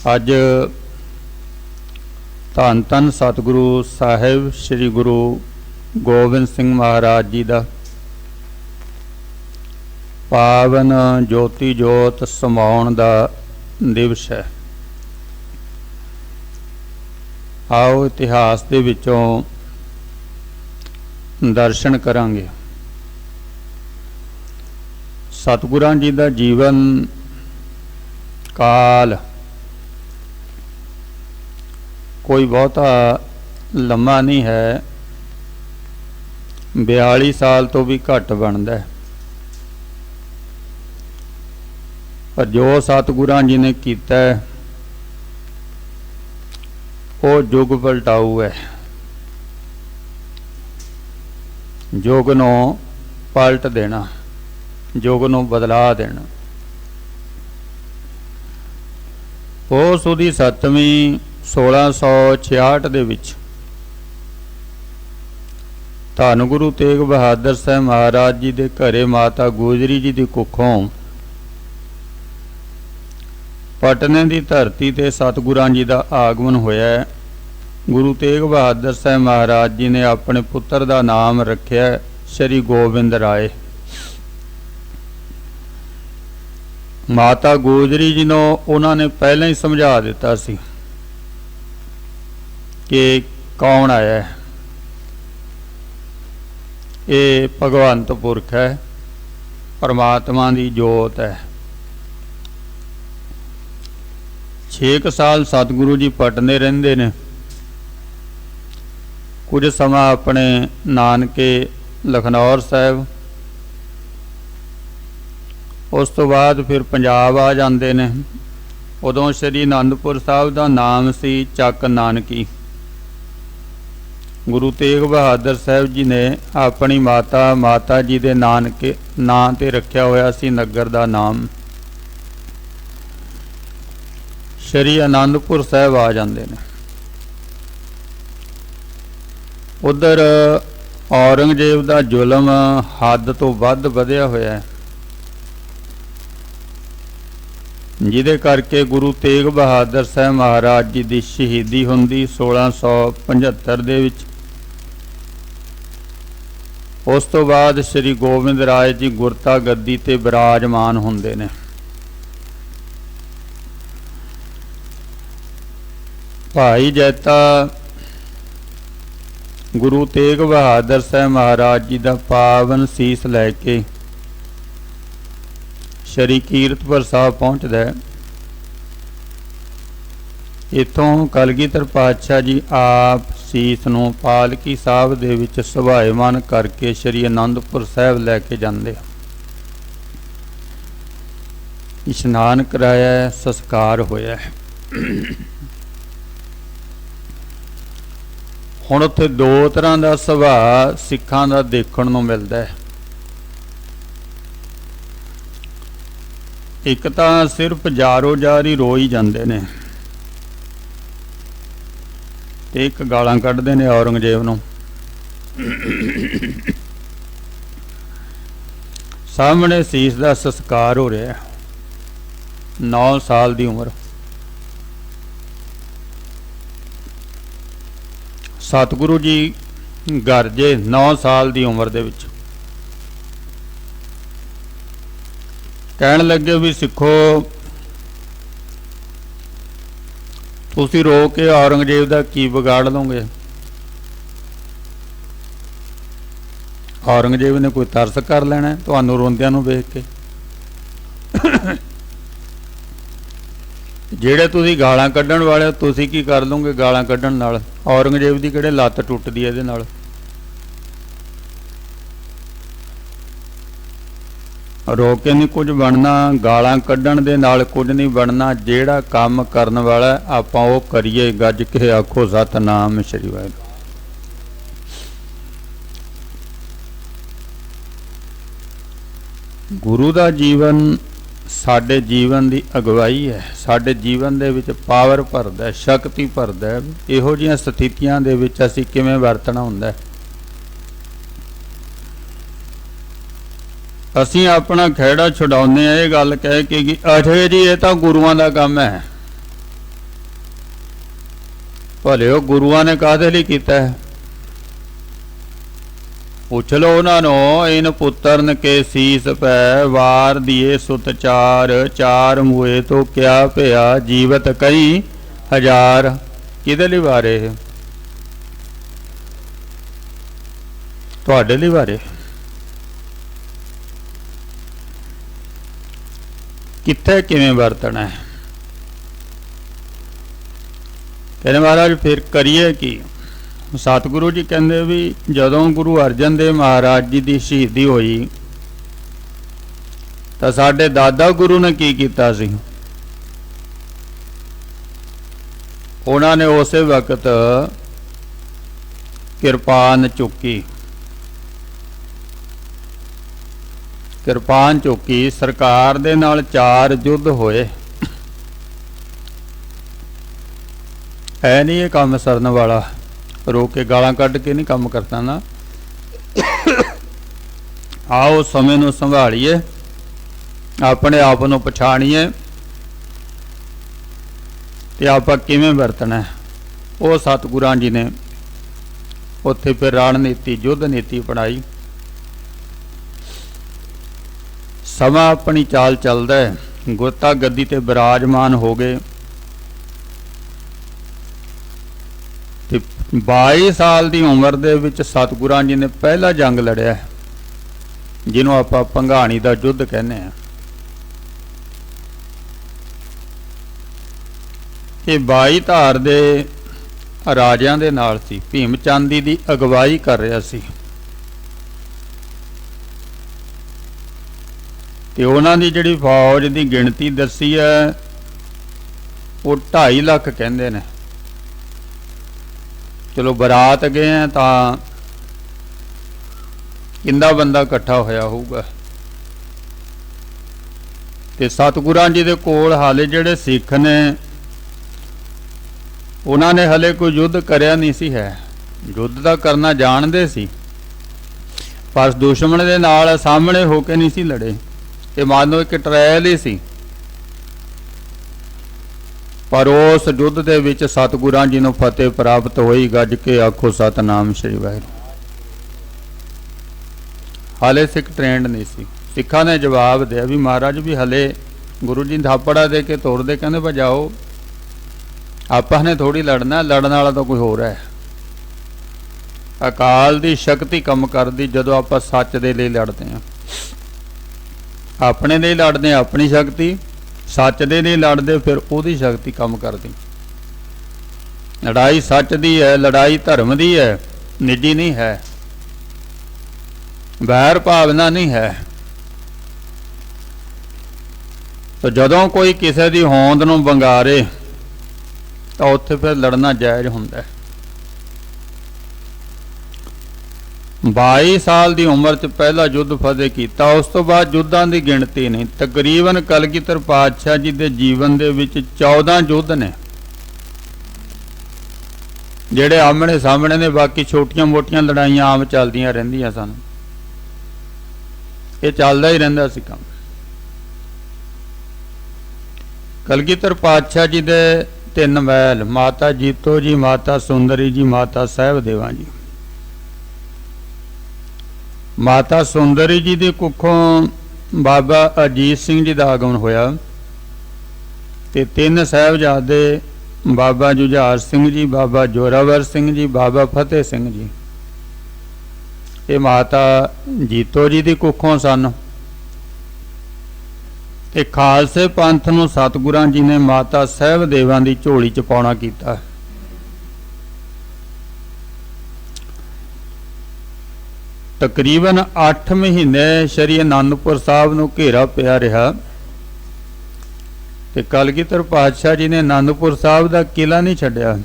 ਅੱਜ ਧੰਨ ਧੰਨ ਸਤਿਗੁਰੂ ਸਾਹਿਬ ਸ੍ਰੀ ਗੁਰੂ ਗੋਬਿੰਦ ਸਿੰਘ ਮਹਾਰਾਜ ਜੀ ਦਾ ਪਾਵਨ ਜੋਤੀ ਜੋਤ ਸਮਾਉਣ ਦਾ ਦਿਵਸ ਹੈ। ਆਓ ਇਤਿਹਾਸ ਦੇ ਵਿੱਚੋਂ ਦਰਸ਼ਨ ਕਰਾਂਗੇ। ਸਤਿਗੁਰਾਂ ਜੀ ਦਾ ਜੀਵਨ ਕਾਲ ਕੋਈ ਬਹੁਤਾ ਲੰਮਾ ਨਹੀਂ ਹੈ, 42 ਸਾਲ ਤੋਂ ਵੀ ਘੱਟ ਬਣਦਾ ਹੈ। ਪਰ ਜੋ ਸਤਿਗੁਰਾਂ ਜੀ ਨੇ ਕੀਤਾ ਉਹ ਯੁੱਗ ਪਲਟਾਊ ਹੈ। ਯੁੱਗ ਨੂੰ ਪਲਟ ਦੇਣਾ, ਯੁੱਗ ਨੂੰ ਬਦਲਾ ਦੇਣਾ। ਪੋਸ ਉਹਦੀ 7ਵੀਂ 1666 ਦੇ ਵਿੱਚ ਧੰਨ ਗੁਰੂ ਤੇਗ ਬਹਾਦਰ ਸਾਹਿਬ ਮਹਾਰਾਜ ਜੀ ਦੇ ਘਰੇ ਮਾਤਾ ਗੁਜਰੀ ਜੀ ਦੀ ਕੁੱਖੋਂ ਪਟਨੇ ਦੀ ਧਰਤੀ ਤੇ ਸਤਿਗੁਰਾਂ ਜੀ ਦਾ ਆਗਮਨ ਹੋਇਆ। ਗੁਰੂ ਤੇਗ ਬਹਾਦਰ ਸਾਹਿਬ ਮਹਾਰਾਜ ਜੀ ਨੇ ਆਪਣੇ ਪੁੱਤਰ ਦਾ ਨਾਮ ਰੱਖਿਆ ਸ਼੍ਰੀ ਗੋਬਿੰਦ ਰਾਏ। ਮਾਤਾ ਗੁਜਰੀ ਜੀ ਨੂੰ ਉਹਨਾਂ ਨੇ ਪਹਿਲਾਂ ਹੀ ਸਮਝਾ ਦਿੱਤਾ ਸੀ ਕਿ ਕੌਣ ਆਇਆ ਹੈ। ਇਹ ਭਗਵੰਤ ਪੁਰਖ ਹੈ, ਪਰਮਾਤਮਾ ਦੀ ਜੋਤ ਹੈ। 6 ਸਾਲ ਸਤਿਗੁਰੂ ਜੀ ਪਟਨੇ ਰਹਿੰਦੇ ਨੇ। ਕੁਝ ਸਮਾਂ ਆਪਣੇ ਨਾਨਕੇ ਲਖਨੌਰ ਸਾਹਿਬ, ਉਸ ਤੋਂ ਬਾਅਦ ਫਿਰ ਪੰਜਾਬ ਆ ਜਾਂਦੇ ਨੇ। ਉਦੋਂ ਸ਼੍ਰੀ ਅਨੰਦਪੁਰ ਸਾਹਿਬ ਦਾ ਨਾਮ ਸੀ ਚੱਕ ਨਾਨਕੀ। ਗੁਰੂ ਤੇਗ ਬਹਾਦਰ ਸਾਹਿਬ ਜੀ ਨੇ ਆਪਣੀ ਮਾਤਾ ਜੀ ਦੇ ਨਾਨਕੇ ਨਾਂ ਤੇ ਰੱਖਿਆ ਹੋਇਆ ਸੀ ਨਗਰ ਦਾ ਨਾਮ। ਸ਼੍ਰੀ ਅਨੰਦਪੁਰ ਸਾਹਿਬ ਆ ਜਾਂਦੇ ਨੇ। ਉਧਰ ਔਰੰਗਜ਼ੇਬ ਦਾ ਜ਼ੁਲਮ ਹੱਦ ਤੋਂ ਵੱਧ ਵਧਿਆ ਹੋਇਆ ਹੈ, ਜਿਹਦੇ ਕਰਕੇ ਗੁਰੂ ਤੇਗ ਬਹਾਦਰ ਸਾਹਿਬ ਮਹਾਰਾਜ ਜੀ ਦੀ ਸ਼ਹੀਦੀ ਹੁੰਦੀ 1675 ਦੇ ਵਿੱਚ। ਉਸ ਤੋਂ ਬਾਅਦ ਸ਼੍ਰੀ ਗੋਬਿੰਦ ਰਾਏ ਜੀ ਗੁਰਤਾ ਗੱਦੀ ਤੇ ਬਿਰਾਜਮਾਨ ਹੁੰਦੇ ਨੇ। ਭਾਈ ਜੈਤਾ ਗੁਰੂ ਤੇਗ ਬਹਾਦਰ ਸਾਹਿਬ ਮਹਾਰਾਜ ਜੀ ਦਾ ਪਾਵਨ ਸੀਸ ਲੈ ਕੇ ਸ਼੍ਰੀ ਕੀਰਤਪੁਰ ਸਾਹਿਬ ਪਹੁੰਚਦਾ ਹੈ। ਇੱਥੋਂ ਕਲਗੀਧਰ ਪਾਤਸ਼ਾਹ ਜੀ ਆਪ ਸੀਸ ਨੂੰ ਪਾਲਕੀ ਸਾਹਿਬ ਦੇ ਵਿੱਚ ਸੁਭਾਏਮਾਨ ਕਰਕੇ ਸ਼੍ਰੀ ਅਨੰਦਪੁਰ ਸਾਹਿਬ ਲੈ ਕੇ ਜਾਂਦੇ। ਇਸ਼ਨਾਨ ਕਰਾਇਆ, ਸੰਸਕਾਰ ਹੋਇਆ। ਹੁਣ ਉੱਥੇ ਦੋ ਤਰ੍ਹਾਂ ਦਾ ਸੁਭਾਅ ਸਿੱਖਾਂ ਦਾ ਦੇਖਣ ਨੂੰ ਮਿਲਦਾ ਹੈ। ਇੱਕ ਤਾਂ ਸਿਰਫ ਜਾਰੋ ਜਾਰ ਹੀ ਰੋ ਹੀ ਜਾਂਦੇ ਨੇ, ਤੇ ਇੱਕ ਗਾਲਾਂ ਕੱਢਦੇ ਨੇ ਔਰੰਗਜ਼ੇਬ ਨੂੰ। ਸਾਹਮਣੇ ਸੀਸ ਦਾ ਸੰਸਕਾਰ ਹੋ ਰਿਹਾ, 9 ਸਾਲ ਦੀ ਉਮਰ। ਸਤਿਗੁਰੂ ਜੀ ਗਰਜੇ 9 ਸਾਲ ਦੀ ਉਮਰ ਦੇ ਵਿੱਚ। ਕਹਿਣ ਲੱਗੇ ਵੀ ਸਿੱਖੋ, ਤੁਸੀਂ ਰੋ ਕੇ ਔਰੰਗਜ਼ੇਬ ਦਾ ਕੀ ਵਿਗਾੜ ਲਓਗੇ? ਔਰੰਗਜ਼ੇਬ ਨੇ ਕੋਈ ਤਰਸ ਕਰ ਲੈਣਾ ਤੁਹਾਨੂੰ ਰੋਂਦਿਆਂ ਨੂੰ ਵੇਖ ਕੇ? ਜਿਹੜੇ ਤੁਸੀਂ ਗਾਲਾਂ ਕੱਢਣ ਵਾਲੇ, ਤੁਸੀਂ ਕੀ ਕਰ ਲਓਗੇ ਗਾਲਾਂ ਕੱਢਣ ਨਾਲ? ਔਰੰਗਜ਼ੇਬ ਦੀ ਕਿਹੜੇ ਲੱਤ ਟੁੱਟਦੀ ਇਹਦੇ ਨਾਲ? ਰੋ ਕੇ ਨਹੀਂ ਕੁਝ ਬਣਨਾ, ਗਾਲਾਂ ਕੱਢਣ ਦੇ ਨਾਲ ਕੁਝ ਨਹੀਂ ਬਣਨਾ। ਜਿਹੜਾ ਕੰਮ ਕਰਨ ਵਾਲਾ ਆਪਾਂ ਉਹ ਕਰੀਏ। ਗੱਜ ਕੇ ਆਖੋ ਸਤਿਨਾਮ ਸ੍ਰੀ ਵਾਹਿਗੁਰੂ। ਗੁਰੂ ਦਾ ਜੀਵਨ ਸਾਡੇ ਜੀਵਨ ਦੀ ਅਗਵਾਈ ਹੈ, ਸਾਡੇ ਜੀਵਨ ਦੇ ਵਿੱਚ ਪਾਵਰ ਭਰਦਾ, ਸ਼ਕਤੀ ਭਰਦਾ। ਇਹੋ ਜਿਹੀਆਂ ਸਥਿਤੀਆਂ ਦੇ ਵਿੱਚ ਅਸੀਂ ਕਿਵੇਂ ਵਰਤਣਾ ਹੁੰਦਾ। ਅਸੀਂ ਆਪਣਾ ਖਹਿੜਾ ਛੁਡਾਉਂਦੇ ਆ ਇਹ ਗੱਲ ਕਹਿ ਕੇ ਕਿ ਅਠੇ ਜੀ ਇਹ ਤਾਂ ਗੁਰੂਆਂ ਦਾ ਕੰਮ ਹੈ। ਭਲਿਓ ਗੁਰੂਆਂ ਨੇ ਕਾਹਦੇ ਲਈ ਕੀਤਾ ਹੈ? ਪੁੱਛ ਲੋ ਉਹਨਾਂ ਨੂੰ। ਇਨ ਪੁੱਤਰਨ ਕੇ ਸੀਸ ਪੈ ਵਾਰ ਦੀਏ ਸੁਤ ਚਾਰ, ਚਾਰ ਮੂਏ ਤੋਂ ਕਿਆ ਭਇਆ ਜੀਵਤ ਕਈ ਹਜ਼ਾਰ। ਕਿਹਦੇ ਲਈ ਵਾਰੇ? ਤੁਹਾਡੇ ਲਈ ਵਾਰੇ। ਕਿੱਥੇ ਕਿਵੇਂ ਵਰਤਣਾ ਹੈ? ਕਹਿੰਦੇ ਮਹਾਰਾਜ ਫਿਰ ਕਰੀਏ ਕੀ? ਸਤਿਗੁਰੂ ਜੀ ਕਹਿੰਦੇ ਵੀ ਜਦੋਂ ਗੁਰੂ ਅਰਜਨ ਦੇਵ ਮਹਾਰਾਜ ਜੀ ਦੀ ਸ਼ਹੀਦੀ ਹੋਈ ਤਾਂ ਸਾਡੇ ਦਾਦਾ ਗੁਰੂ ਨੇ ਕੀ ਕੀਤਾ ਸੀ? ਉਹਨਾਂ ਨੇ ਉਸੇ ਵਕਤ ਕਿਰਪਾਨ ਚੁੱਕੀ, ਕਿਰਪਾਨ ਚੁੱਕੀ। ਸਰਕਾਰ ਦੇ ਨਾਲ 4 ਯੁੱਧ ਹੋਏ। ਹੈ ਨਹੀਂ ਇਹ ਕੰਮ ਸਰਨ ਵਾਲਾ। ਰੋ ਕੇ ਗਾਲਾਂ ਕੱਢ ਕੇ ਨਹੀਂ ਕੰਮ ਕਰਤਾ ਨਾ। ਆਓ ਸਮੇਂ ਨੂੰ ਸੰਭਾਲੀਏ, ਆਪਣੇ ਆਪ ਨੂੰ ਪਛਾਣੀਏ ਤੇ ਆਪਾਂ ਕਿਵੇਂ ਵਰਤਣਾ। ਉਹ ਸਤਿਗੁਰਾਂ ਜੀ ਨੇ ਉੱਥੇ ਫਿਰ ਰਣਨੀਤੀ, ਯੁੱਧ ਨੀਤੀ ਬਣਾਈ। ਸਮਾਂ ਆਪਣੀ ਚਾਲ ਚੱਲਦਾ ਹੈ। ਗੁਰਤਾ ਗੱਦੀ ਤੇ ਬਿਰਾਜਮਾਨ ਹੋ ਗਏ ਤੇ 22 ਸਾਲ ਦੀ ਉਮਰ ਦੇ ਵਿੱਚ ਸਤਿਗੁਰਾਂ ਜੀ ਨੇ ਪਹਿਲਾ ਜੰਗ ਲੜਿਆ, ਜਿਹਨੂੰ ਆਪਾਂ ਭੰਗਾਣੀ ਦਾ ਯੁੱਧ ਕਹਿੰਦੇ ਹਾਂ। ਇਹ 22 ਧਾਰ ਦੇ ਰਾਜਿਆਂ ਦੇ ਨਾਲ ਸੀ। ਭੀਮ ਚੰਦ ਦੀ ਅਗਵਾਈ ਕਰ ਰਿਹਾ ਸੀ ਤੇ ਉਹਨਾਂ ਦੀ ਜਿਹੜੀ ਫੌਜ ਦੀ ਗਿਣਤੀ ਦੱਸੀ ਹੈ ਉਹ 2.5 ਲੱਖ ਕਹਿੰਦੇ ਨੇ। ਚਲੋ ਬਰਾਤ ਗਏ ਆ ਤਾਂ ਕਿੰਨਾ ਬੰਦਾ ਇਕੱਠਾ ਹੋਇਆ ਹੋਊਗਾ। ਤੇ ਸਤਿਗੁਰਾਂ ਜੀ ਦੇ ਕੋਲ ਹਾਲੇ ਜਿਹੜੇ ਸਿੱਖ ਨੇ ਉਹਨਾਂ ਨੇ ਹਲੇ ਕੋਈ ਯੁੱਧ ਕਰਿਆ ਨਹੀਂ ਸੀ ਹੈ। ਯੁੱਧ ਤਾਂ ਕਰਨਾ ਜਾਣਦੇ ਸੀ ਪਰ ਦੁਸ਼ਮਣ ਦੇ ਨਾਲ ਸਾਹਮਣੇ ਹੋ ਕੇ ਨਹੀਂ ਸੀ ਲੜੇ। ਇਹ ਮਾਨੋ ਇੱਕ ਟਰਾਇਲ ਹੀ ਸੀ। ਪਰ ਉਸ ਯੁੱਧ ਦੇ ਵਿੱਚ ਸਤਿਗੁਰਾਂ ਜੀ ਨੂੰ ਫਤਿਹ ਪ੍ਰਾਪਤ ਹੋਈ। ਗੱਜ ਕੇ ਆਖੋ ਸਤਨਾਮ ਸ੍ਰੀ ਵਾਹਿਗੁਰੂ। ਹਾਲੇ ਸਿੱਖ ਟ੍ਰੇਨਡ ਨਹੀਂ ਸੀ। ਸਿੱਖਾਂ ਨੇ ਜਵਾਬ ਦਿਆ ਵੀ ਮਹਾਰਾਜ ਵੀ ਹਲੇ ਗੁਰੂ ਜੀ ਥਾਪੜਾ ਦੇ ਕੇ ਤੋਰਦੇ, ਕਹਿੰਦੇ ਭਜਾਓ ਆਪਾਂ ਨੇ ਥੋੜੀ ਲੜਨਾ, ਲੜਨ ਵਾਲਾ ਤਾਂ ਕੋਈ ਹੋਰ ਹੈ। ਅਕਾਲ ਦੀ ਸ਼ਕਤੀ ਕੰਮ ਕਰਦੀ ਜਦੋਂ ਆਪਾਂ ਸੱਚ ਦੇ ਲਈ ਲੜਦੇ ਹਾਂ। ਆਪਣੇ ਲਈ ਲੜਦੇ ਆਪਣੀ ਸ਼ਕਤੀ, ਸੱਚ ਦੇ ਲਈ ਲੜਦੇ ਫਿਰ ਉਹਦੀ ਸ਼ਕਤੀ ਕੰਮ ਕਰਦੀ। ਲੜਾਈ ਸੱਚ ਦੀ ਹੈ, ਲੜਾਈ ਧਰਮ ਦੀ ਹੈ, ਨਿੱਜੀ ਨਹੀਂ ਹੈ, ਵੈਰ ਭਾਵਨਾ ਨਹੀਂ ਹੈ। ਤਾਂ ਜਦੋਂ ਕੋਈ ਕਿਸੇ ਦੀ ਹੋਂਦ ਨੂੰ ਵੰਗਾਰੇ ਤਾਂ ਉੱਥੇ ਫਿਰ ਲੜਨਾ ਜਾਇਜ਼ ਹੁੰਦਾ। 22 ਸਾਲ ਦੀ ਉਮਰ 'ਚ ਪਹਿਲਾ ਯੁੱਧ ਫਤਿਹ ਕੀਤਾ। ਉਸ ਤੋਂ ਬਾਅਦ ਯੁੱਧਾਂ ਦੀ ਗਿਣਤੀ ਨਹੀਂ। ਤਕਰੀਬਨ ਕਲਗੀਧਰ ਪਾਤਸ਼ਾਹ ਜੀ ਦੇ ਜੀਵਨ ਦੇ ਵਿੱਚ 14 ਯੁੱਧ ਨੇ ਜਿਹੜੇ ਆਮਣੇ ਸਾਹਮਣੇ ਨੇ। ਬਾਕੀ ਛੋਟੀਆਂ ਮੋਟੀਆਂ ਲੜਾਈਆਂ ਆਮ ਚੱਲਦੀਆਂ ਰਹਿੰਦੀਆਂ ਸਨ। ਇਹ ਚੱਲਦਾ ਹੀ ਰਹਿੰਦਾ ਸੀ ਕੰਮ। ਕਲਗੀਧਰ ਪਾਤਸ਼ਾਹ ਜੀ ਦੇ 3 ਮਹਿਲ, ਮਾਤਾ ਜੀਤੋ ਜੀ, ਮਾਤਾ ਸੁੰਦਰੀ ਜੀ, ਮਾਤਾ ਸਾਹਿਬ ਦੇਵਾਂ ਜੀ। ਮਾਤਾ ਸੁੰਦਰੀ ਜੀ ਦੀ ਕੁੱਖੋਂ ਬਾਬਾ ਅਜੀਤ ਸਿੰਘ ਜੀ ਦਾ ਆਗਮਨ ਹੋਇਆ ਤੇ 3 ਸਾਹਿਬਜ਼ਾਦੇ ਬਾਬਾ ਜੁਝਾਰ ਸਿੰਘ ਜੀ, ਬਾਬਾ ਜੋਰਾਵਰ ਸਿੰਘ ਜੀ, ਬਾਬਾ ਫਤਿਹ ਸਿੰਘ ਜੀ, ਇਹ ਮਾਤਾ ਜੀਤੋ ਜੀ ਦੀ ਕੁੱਖੋਂ ਸਨ। ਤੇ ਖਾਲਸੇ ਪੰਥ ਨੂੰ ਸਤਿਗੁਰਾਂ ਜੀ ਨੇ ਮਾਤਾ ਸਾਹਿਬ ਦੇਵਾਂ ਦੀ ਝੋਲੀ 'ਚ ਪਾਉਣਾ ਕੀਤਾ। ਤਕਰੀਬਨ 8 ਮਹੀਨੇ ਸ਼੍ਰੀ ਅਨੰਦਪੁਰ ਸਾਹਿਬ ਨੂੰ ਘੇਰਾ ਪਿਆ ਰਿਹਾ ਤੇ ਕਲਗੀਧਰ ਪਾਤਸ਼ਾਹ ਜੀ ਨੇ ਅਨੰਦਪੁਰ ਸਾਹਿਬ ਦਾ ਕਿਲਾ ਨਹੀਂ ਛੱਡਿਆ,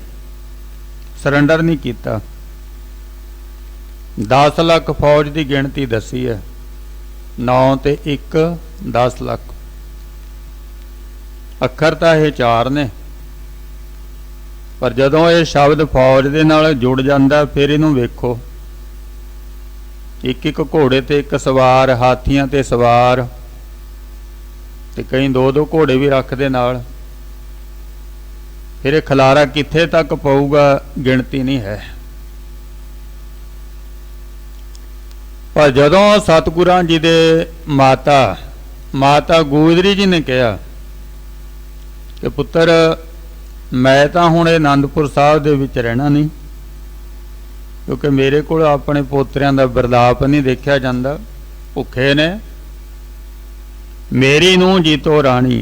ਸਰੈਂਡਰ ਨਹੀਂ ਕੀਤਾ। 10 ਲੱਖ ਫੌਜ ਦੀ ਗਿਣਤੀ ਦੱਸੀ ਹੈ। 9 ਤੇ 1 10 ਲੱਖ। ਅੱਖਰ ਤਾਂ ਇਹ 4 ਨੇ ਪਰ ਜਦੋਂ ਇਹ ਸ਼ਬਦ ਫੌਜ ਦੇ ਨਾਲ ਜੁੜ ਜਾਂਦਾ ਫਿਰ ਇਹਨੂੰ ਵੇਖੋ। ਇੱਕ ਘੋੜੇ ਤੇ ਇੱਕ ਸਵਾਰ, ਹਾਥੀਆਂ ਤੇ ਸਵਾਰ, ਤੇ ਕਈ 2-2 ਘੋੜੇ ਵੀ ਰੱਖਦੇ ਨਾਲ। फिर ये खलारा कित्थे तक पऊगा गिणती नहीं है। पर जदों सतगुरां जी दे माता गोदरी जी ने कहा कि पुत्र मैं तो हुण आनंदपुर साहब दे विच रहना नहीं, क्योंकि मेरे को अपने पोतरियां दा बरलाप नहीं देखा जाता, भुखे ने। मेरी नूंह जीतो राणी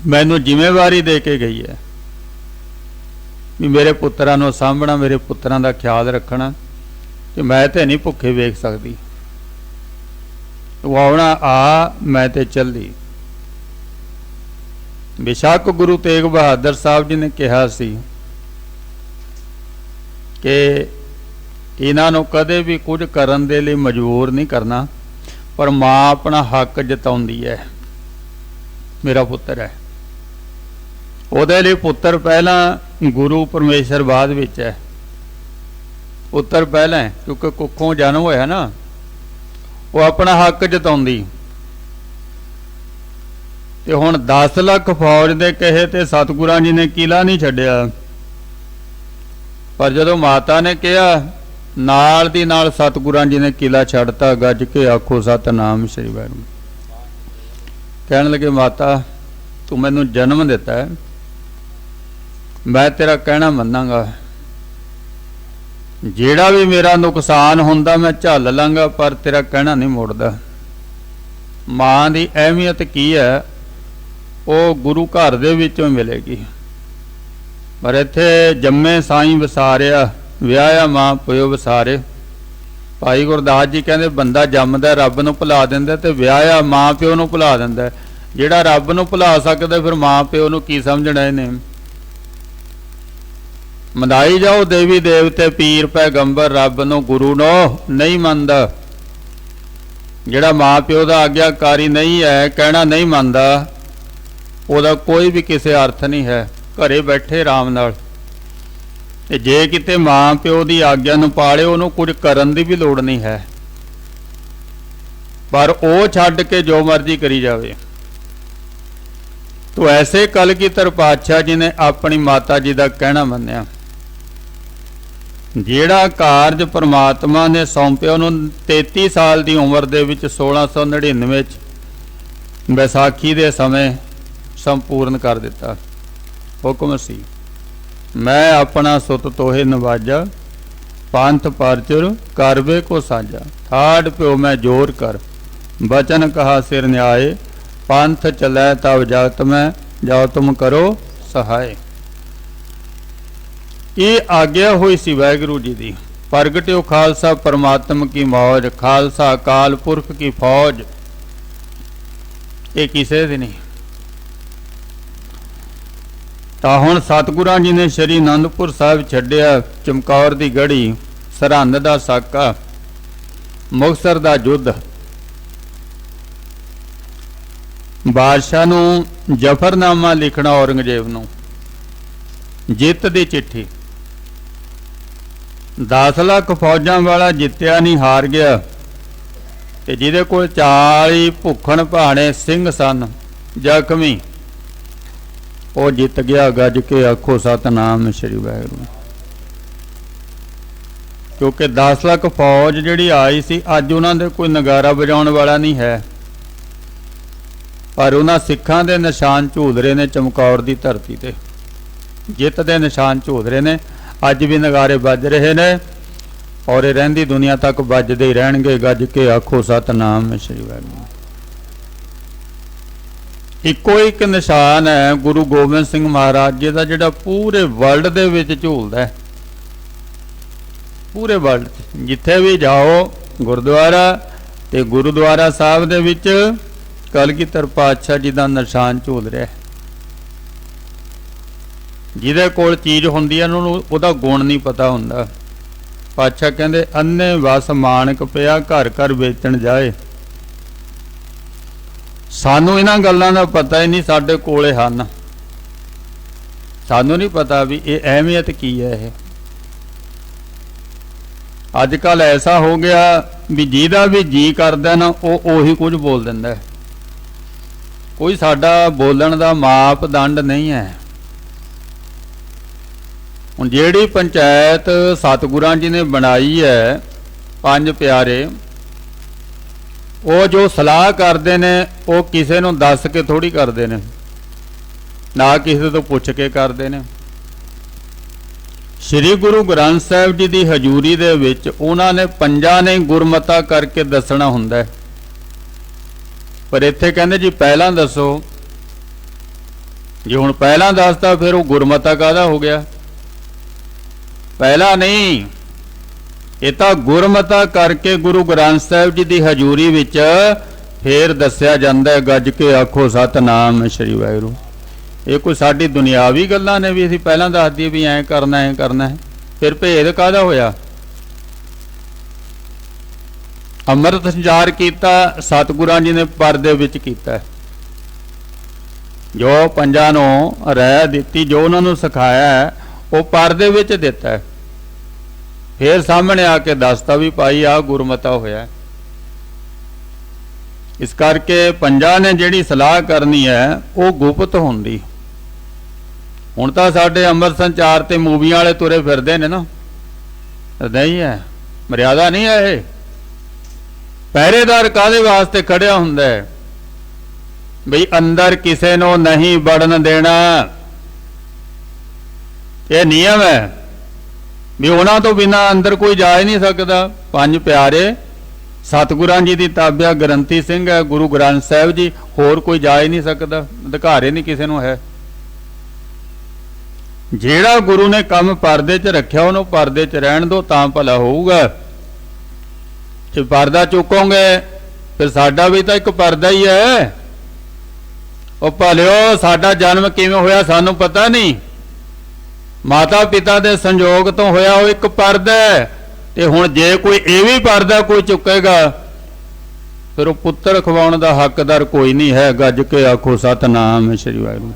मैनू जिम्मेवारी दे के गई है भी मेरे पुत्रां नूं सामभना, मेरे पुत्रां दा ख्याल रखना, कि मैं तो नहीं भुखे वेख सकती। तू आउणा आ, मैं ते चली। बेशक गुरु तेग बहादुर साहब जी ने कहा सी कि इन्हां नूं कदे भी कुछ करन दे लई मजबूर नहीं करना, पर मां अपना हक जताउंदी है। मेरा पुत्र है, ਉਹਦੇ ਲਈ पुत्र पहला, गुरु परमेश्वर बाद विच है। पुत्र पहला है क्योंकि कुखों जन्म होया ना, वो अपना हक जताउंदी। ते हुण 10 लाख फौज दे कहे ते सतगुरां जी ने किला नहीं छड्डिया, पर जदों माता ने कहा नाल दी नाल सतगुरां जी ने किला छड्डता। गज के आखो सतनाम श्री वाहिगुरू। कहण लगे माता तू मैनूं जन्म दिता है, मैं तेरा कहना मन्नांगा, जेड़ा भी मेरा नुकसान हुंदा मैं झल लांगा, पर तेरा कहना नहीं मुड़दा। मां दी अहमियत की है वो गुरु घर दे विचों मिलेगी, पर इत्थे जम्मे साईं वसारिया, विआहया मां पिओ वसारे। भाई गुरदास जी कहंदे बंदा जम्मदा रब नूं भुला दिंदा ते विआहया मां पिओ नूं भुला दिंदा। जिहड़ा रब नूं भुला सकदा फिर मां पिओ नूं की समझना इहने। मनाई जाओ देवी देवते पीर पैगंबर, रब नूं गुरु नूं नहीं मनदा। जिहड़ा मां पिओ दा आग्याकारी नहीं है, कहना नहीं मनदा, ਉਹਦਾ कोई भी किसी अर्थ नहीं है। घरे बैठे आराम नाल ते जे किते मां पिओ की आग्या नूं पाले उहनूं कुछ करन दी भी लोड़ नहीं है, पर ਉਹ छड्ड के जो मर्जी करी जावे। तो ऐसे कलगीधर पातशाह जी ने अपनी माता जी का कहना मन्निया। ਜਿਹੜਾ ਕਾਰਜ परमात्मा ने सौंपिया ਉਹਨੂੰ 33 साल की उम्र ਦੇ ਵਿੱਚ 1699 ਵਿੱਚ ਵਿਸਾਖੀ ਦੇ ਸਮੇਂ संपूर्ण कर दिता। हुक्म सी मैं अपना सुत तोहे नवाजा, पंथ परचुर करवे को साजा। ठाड़ प्यो मैं जोर कर, बचन कहा सिर न्याय, पंथ चलै तब जगत में, जाओ तुम करो सहाय। ये आज्ञा हुई सी वाहिगुरू जी दी। प्रगट्यो खालसा परमात्मा की मौज, खालसा अकाल पुरख की फौज। ये किसे दी नहीं। ਤਾਂ ਹੁਣ ਸਤਿਗੁਰਾਂ जी ने श्री आनंदपुर साहिब ਛੱਡਿਆ। ਚਮਕੌਰ ਦੀ ਗੜੀ, ਸਰਹੰਦ ਦਾ ਸਾਕਾ, ਮੁਕਤਸਰ ਦਾ ਯੁੱਧ। ਬਾਦਸ਼ਾਹ ਨੂੰ ਜਫਰਨਾਮਾ ਲਿਖਣਾ ਔਰੰਗਜ਼ੇਬ ਨੂੰ, ਜਿੱਤ ਦੀ ਚਿੱਠੀ। 10 ਲੱਖ ਫੌਜਾਂ ਵਾਲਾ ਜਿੱਤਿਆ ਨਹੀਂ, ਹਾਰ ਗਿਆ। ਤੇ ਜਿਹਦੇ ਕੋਲ 40 ਭੁੱਖਣ ਭਾਣੇ ਸਿੰਘ ਸਨ ਜ਼ਖਮੀ, ਉਹ ਜਿੱਤ ਗਿਆ। ਗੱਜ ਕੇ ਆਖੋ ਸਤਨਾਮ ਸ਼੍ਰੀ ਵਾਹਿਗੁਰੂ। ਕਿਉਂਕਿ 10 ਲੱਖ ਫੌਜ ਜਿਹੜੀ ਆਈ ਸੀ, ਅੱਜ ਉਹਨਾਂ ਦੇ ਕੋਈ ਨਗਾਰਾ ਵਜਾਉਣ ਵਾਲਾ ਨਹੀਂ ਹੈ, ਪਰ ਉਹਨਾਂ ਸਿੱਖਾਂ ਦੇ ਨਿਸ਼ਾਨ ਝੂਲ ਰਹੇ ਨੇ ਚਮਕੌਰ ਦੀ ਧਰਤੀ ਤੇ। ਜਿੱਤ ਦੇ ਨਿਸ਼ਾਨ ਝੂਲ ਰਹੇ ਨੇ, ਅੱਜ ਵੀ ਨਗਾਰੇ ਵੱਜ ਰਹੇ ਨੇ, ਔਰ ਇਹ ਰਹਿੰਦੀ ਦੁਨੀਆ ਤੱਕ ਵੱਜਦੇ ਹੀ ਰਹਿਣਗੇ। ਗੱਜ ਕੇ ਆਖੋ ਸਤਨਾਮ ਸ਼੍ਰੀ ਵਾਹਿਗੁਰੂ। ਇੱਕੋ ਇੱਕ ਨਿਸ਼ਾਨ ਹੈ ਗੁਰੂ ਗੋਬਿੰਦ ਸਿੰਘ ਮਹਾਰਾਜ ਜੀ ਦਾ, ਜਿਹੜਾ ਪੂਰੇ ਵਰਲਡ ਦੇ ਵਿੱਚ ਝੂਲਦਾ। ਪੂਰੇ ਵਰਲਡ 'ਚ ਜਿੱਥੇ ਵੀ ਜਾਓ, ਗੁਰਦੁਆਰਾ ਤੇ ਗੁਰਦੁਆਰਾ ਸਾਹਿਬ ਦੇ ਵਿੱਚ ਕਲਗੀਧਰ ਪਾਤਸ਼ਾਹ ਜੀ ਦਾ ਨਿਸ਼ਾਨ ਝੂਲ ਰਿਹਾ। ਜਿਹਦੇ ਕੋਲ ਚੀਜ਼ ਹੁੰਦੀ ਹੈ ਉਹਨੂੰ ਉਹਦਾ ਗੁਣ ਨਹੀਂ ਪਤਾ ਹੁੰਦਾ। ਪਾਤਸ਼ਾਹ ਕਹਿੰਦੇ ਅੰਨੇ ਵਸ ਮਾਣਕ ਪਿਆ, ਘਰ ਘਰ ਵੇਚਣ ਜਾਏ। ਸਾਨੂੰ ਇਹਨਾਂ ਗੱਲਾਂ ਦਾ ਪਤਾ ਹੀ ਨਹੀਂ, ਸਾਡੇ ਕੋਲੇ ਹਨ। ਸਾਨੂੰ ਨਹੀਂ ਪਤਾ ਵੀ ਇਹ ਅਹਿਮੀਅਤ ਕੀ ਹੈ। ਇਹ ਅੱਜ ਕੱਲ੍ਹ ਐਸਾ ਹੋ ਗਿਆ ਵੀ ਜਿਹਦਾ ਵੀ ਜੀ ਕਰਦਾ ਨਾ ਉਹ ਉਹੀ ਕੁਝ ਬੋਲ ਦਿੰਦਾ। ਕੋਈ ਸਾਡਾ ਬੋਲਣ ਦਾ ਮਾਪਦੰਡ ਨਹੀਂ ਹੈ। ਹੁਣ ਜਿਹੜੀ ਪੰਚਾਇਤ ਸਤਿਗੁਰਾਂ ਜੀ ਨੇ ਬਣਾਈ ਹੈ, ਪੰਜ ਪਿਆਰੇ, ਉਹ ਜੋ ਸਲਾਹ ਕਰਦੇ ਨੇ ਉਹ ਕਿਸੇ ਨੂੰ ਦੱਸ ਕੇ ਥੋੜੀ ਕਰਦੇ ਨੇ, ਨਾ ਕਿਸੇ ਤੋਂ ਪੁੱਛ ਕੇ ਕਰਦੇ ਨੇ। ਸ੍ਰੀ ਗੁਰੂ ਗ੍ਰੰਥ ਸਾਹਿਬ ਜੀ ਦੀ ਹਜ਼ੂਰੀ ਦੇ ਵਿੱਚ ਉਹਨਾਂ ਨੇ ਪੰਜਾਂ ਨੇ ਗੁਰਮਤਾ ਕਰਕੇ ਦੱਸਣਾ ਹੁੰਦਾ ਹੈ, ਪਰ ਇੱਥੇ ਕਹਿੰਦੇ ਜੀ ਪਹਿਲਾਂ ਦੱਸੋ। ਜੇ ਹੁਣ ਪਹਿਲਾਂ ਦੱਸਦਾ ਫਿਰ ਉਹ ਗੁਰਮਤਾ ਕਾਹਦਾ ਹੋ ਗਿਆ? ਪਹਿਲਾਂ ਨਹੀਂ, ਇਹ ਤਾਂ ਗੁਰਮਤਾ ਕਰਕੇ ਗੁਰੂ ਗ੍ਰੰਥ ਸਾਹਿਬ ਜੀ ਦੀ ਹਜ਼ੂਰੀ ਵਿੱਚ ਫੇਰ ਦੱਸਿਆ ਜਾਂਦਾ ਹੈ, ਗੱਜ ਕੇ ਆਖੋ ਸਤਿਨਾਮ ਸ੍ਰੀ ਵਾਹਿਗੁਰੂ। ਇਹ ਕੋਈ ਸਾਡੀ ਦੁਨਿਆਵੀ ਗੱਲਾਂ ਨੇ ਵੀ ਅਸੀਂ ਪਹਿਲਾਂ ਦੱਸ ਦਈਏ ਵੀ ਐਂ ਕਰਨਾ ਐਂ ਕਰਨਾ ਹੈ, ਫਿਰ ਭੇਦ ਕਾਹਦਾ ਹੋਇਆ? ਅੰਮ੍ਰਿਤ ਸੰਚਾਰ ਕੀਤਾ ਸਤਿਗੁਰਾਂ ਜੀ ਨੇ ਪਰਦੇ ਵਿੱਚ ਕੀਤਾ, ਜੋ ਪੰਜਾਂ ਨੂੰ ਰਹਿ ਦਿੱਤੀ, ਜੋ ਉਹਨਾਂ ਨੂੰ ਸਿਖਾਇਆ ਹੈ ਉਹ ਪਰਦੇ ਵਿੱਚ ਦਿੱਤਾ ਹੈ। ਫਿਰ ਸਾਹਮਣੇ ਆ ਕੇ ਦੱਸਤਾ ਵੀ ਭਾਈ ਆਹ ਗੁਰਮਤਾ ਹੋਇਆ। ਇਸ ਕਰਕੇ ਪੰਜਾਂ ਨੇ ਜਿਹੜੀ ਸਲਾਹ ਕਰਨੀ ਹੈ ਉਹ ਗੁਪਤ ਹੁੰਦੀ। ਹੁਣ ਤਾਂ ਸਾਡੇ ਅੰਮ੍ਰਿਤ ਸੰਚਾਰ ਤੇ ਮੂਵੀਆਂ ਵਾਲੇ ਤੁਰੇ ਫਿਰਦੇ ਨੇ ਨਾ, ਨਹੀਂ ਹੈ, ਮਰਿਆਦਾ ਨਹੀਂ ਹੈ ਇਹ। ਪਹਿਰੇਦਾਰ ਕਾਹਦੇ ਵਾਸਤੇ ਖੜਿਆ ਹੁੰਦਾ ਹੈ? ਬਈ ਅੰਦਰ ਕਿਸੇ ਨੂੰ ਨਹੀਂ ਵੜਨ ਦੇਣਾ, ਇਹ ਨਿਯਮ ਹੈ ਵੀ ਉਹਨਾਂ ਤੋਂ ਬਿਨਾਂ ਅੰਦਰ ਕੋਈ ਜਾ ਹੀ ਨਹੀਂ ਸਕਦਾ। ਪੰਜ ਪਿਆਰੇ ਸਤਿਗੁਰਾਂ ਜੀ ਦੀ ਤਾਬਿਆ ਗ੍ਰੰਥੀ ਸਿੰਘ ਹੈ, ਗੁਰੂ ਗ੍ਰੰਥ ਸਾਹਿਬ ਜੀ, ਹੋਰ ਕੋਈ ਜਾ ਹੀ ਨਹੀਂ ਸਕਦਾ, ਅਧਿਕਾਰ ਹੀ ਨਹੀਂ ਕਿਸੇ ਨੂੰ ਹੈ। ਜਿਹੜਾ ਗੁਰੂ ਨੇ ਕੰਮ ਪਰਦੇ 'ਚ ਰੱਖਿਆ ਉਹਨੂੰ ਪਰਦੇ 'ਚ ਰਹਿਣ ਦਿਓ, ਤਾਂ ਭਲਾ ਹੋਊਗਾ। ਜੇ ਪਰਦਾ ਚੁੱਕੋਗੇ ਫਿਰ ਸਾਡਾ ਵੀ ਤਾਂ ਇੱਕ ਪਰਦਾ ਹੀ ਹੈ। ਉਹ ਭਲਿਓ ਸਾਡਾ ਜਨਮ ਕਿਵੇਂ ਹੋਇਆ ਸਾਨੂੰ ਪਤਾ ਨਹੀਂ, ਮਾਤਾ ਪਿਤਾ ਦੇ ਸੰਜੋਗ ਤੋਂ ਹੋਇਆ, ਉਹ ਇੱਕ ਪਰਦਾ ਹੈ। ਤੇ ਹੁਣ ਜੇ ਕੋਈ ਇਹ ਵੀ ਪਰਦਾ ਕੋਈ ਚੁੱਕੇਗਾ ਫਿਰ ਉਹ ਪੁੱਤਰ ਖਵਾਉਣ ਦਾ ਹੱਕਦਾਰ ਕੋਈ ਨਹੀਂ ਹੈ। ਗੱਜ ਕੇ ਆਖੋ ਸਤਿਨਾਮ ਸ੍ਰੀ ਵਾਹਿਗੁਰੂ।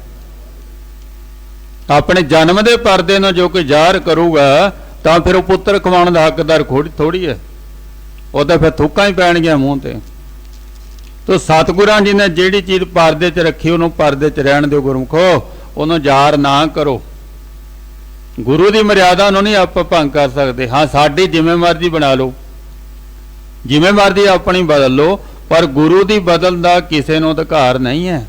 ਆਪਣੇ ਜਨਮ ਦੇ ਪਰਦੇ ਨੂੰ ਜੋ ਕੋਈ ਜ਼ਾਹਰ ਕਰੂਗਾ ਤਾਂ ਫਿਰ ਉਹ ਪੁੱਤਰ ਖਵਾਉਣ ਦਾ ਹੱਕਦਾਰ ਥੋੜੀ ਹੈ, ਉਹ ਤਾਂ ਫਿਰ ਥੁੱਕਾਂ ਹੀ ਪੈਣਗੀਆਂ ਮੂੰਹ ਤੇ। ਤੋ ਸਤਿਗੁਰਾਂ ਜੀ ਨੇ ਜਿਹੜੀ ਚੀਜ਼ ਪਰਦੇ 'ਚ ਰੱਖੀ ਉਹਨੂੰ ਪਰਦੇ 'ਚ ਰਹਿਣ ਦਿਓ ਗੁਰਮੁਖੋ, ਉਹਨੂੰ ਜ਼ਾਹਰ ਨਾ ਕਰੋ। ਗੁਰੂ ਦੀ ਮਰਿਆਦਾ ਨੂੰ ਨਹੀਂ ਆਪਾਂ ਭੰਗ ਕਰ ਸਕਦੇ। ਹਾਂ, ਸਾਡੀ ਜਿਵੇਂ ਮਰਜ਼ੀ ਬਣਾ ਲਓ, ਜਿਵੇਂ ਮਰਜ਼ੀ ਆਪਣੀ ਬਦਲ ਲਓ, ਪਰ ਗੁਰੂ ਦੀ ਬਦਲਣ ਦਾ ਕਿਸੇ ਨੂੰ ਅਧਿਕਾਰ ਨਹੀਂ ਹੈ।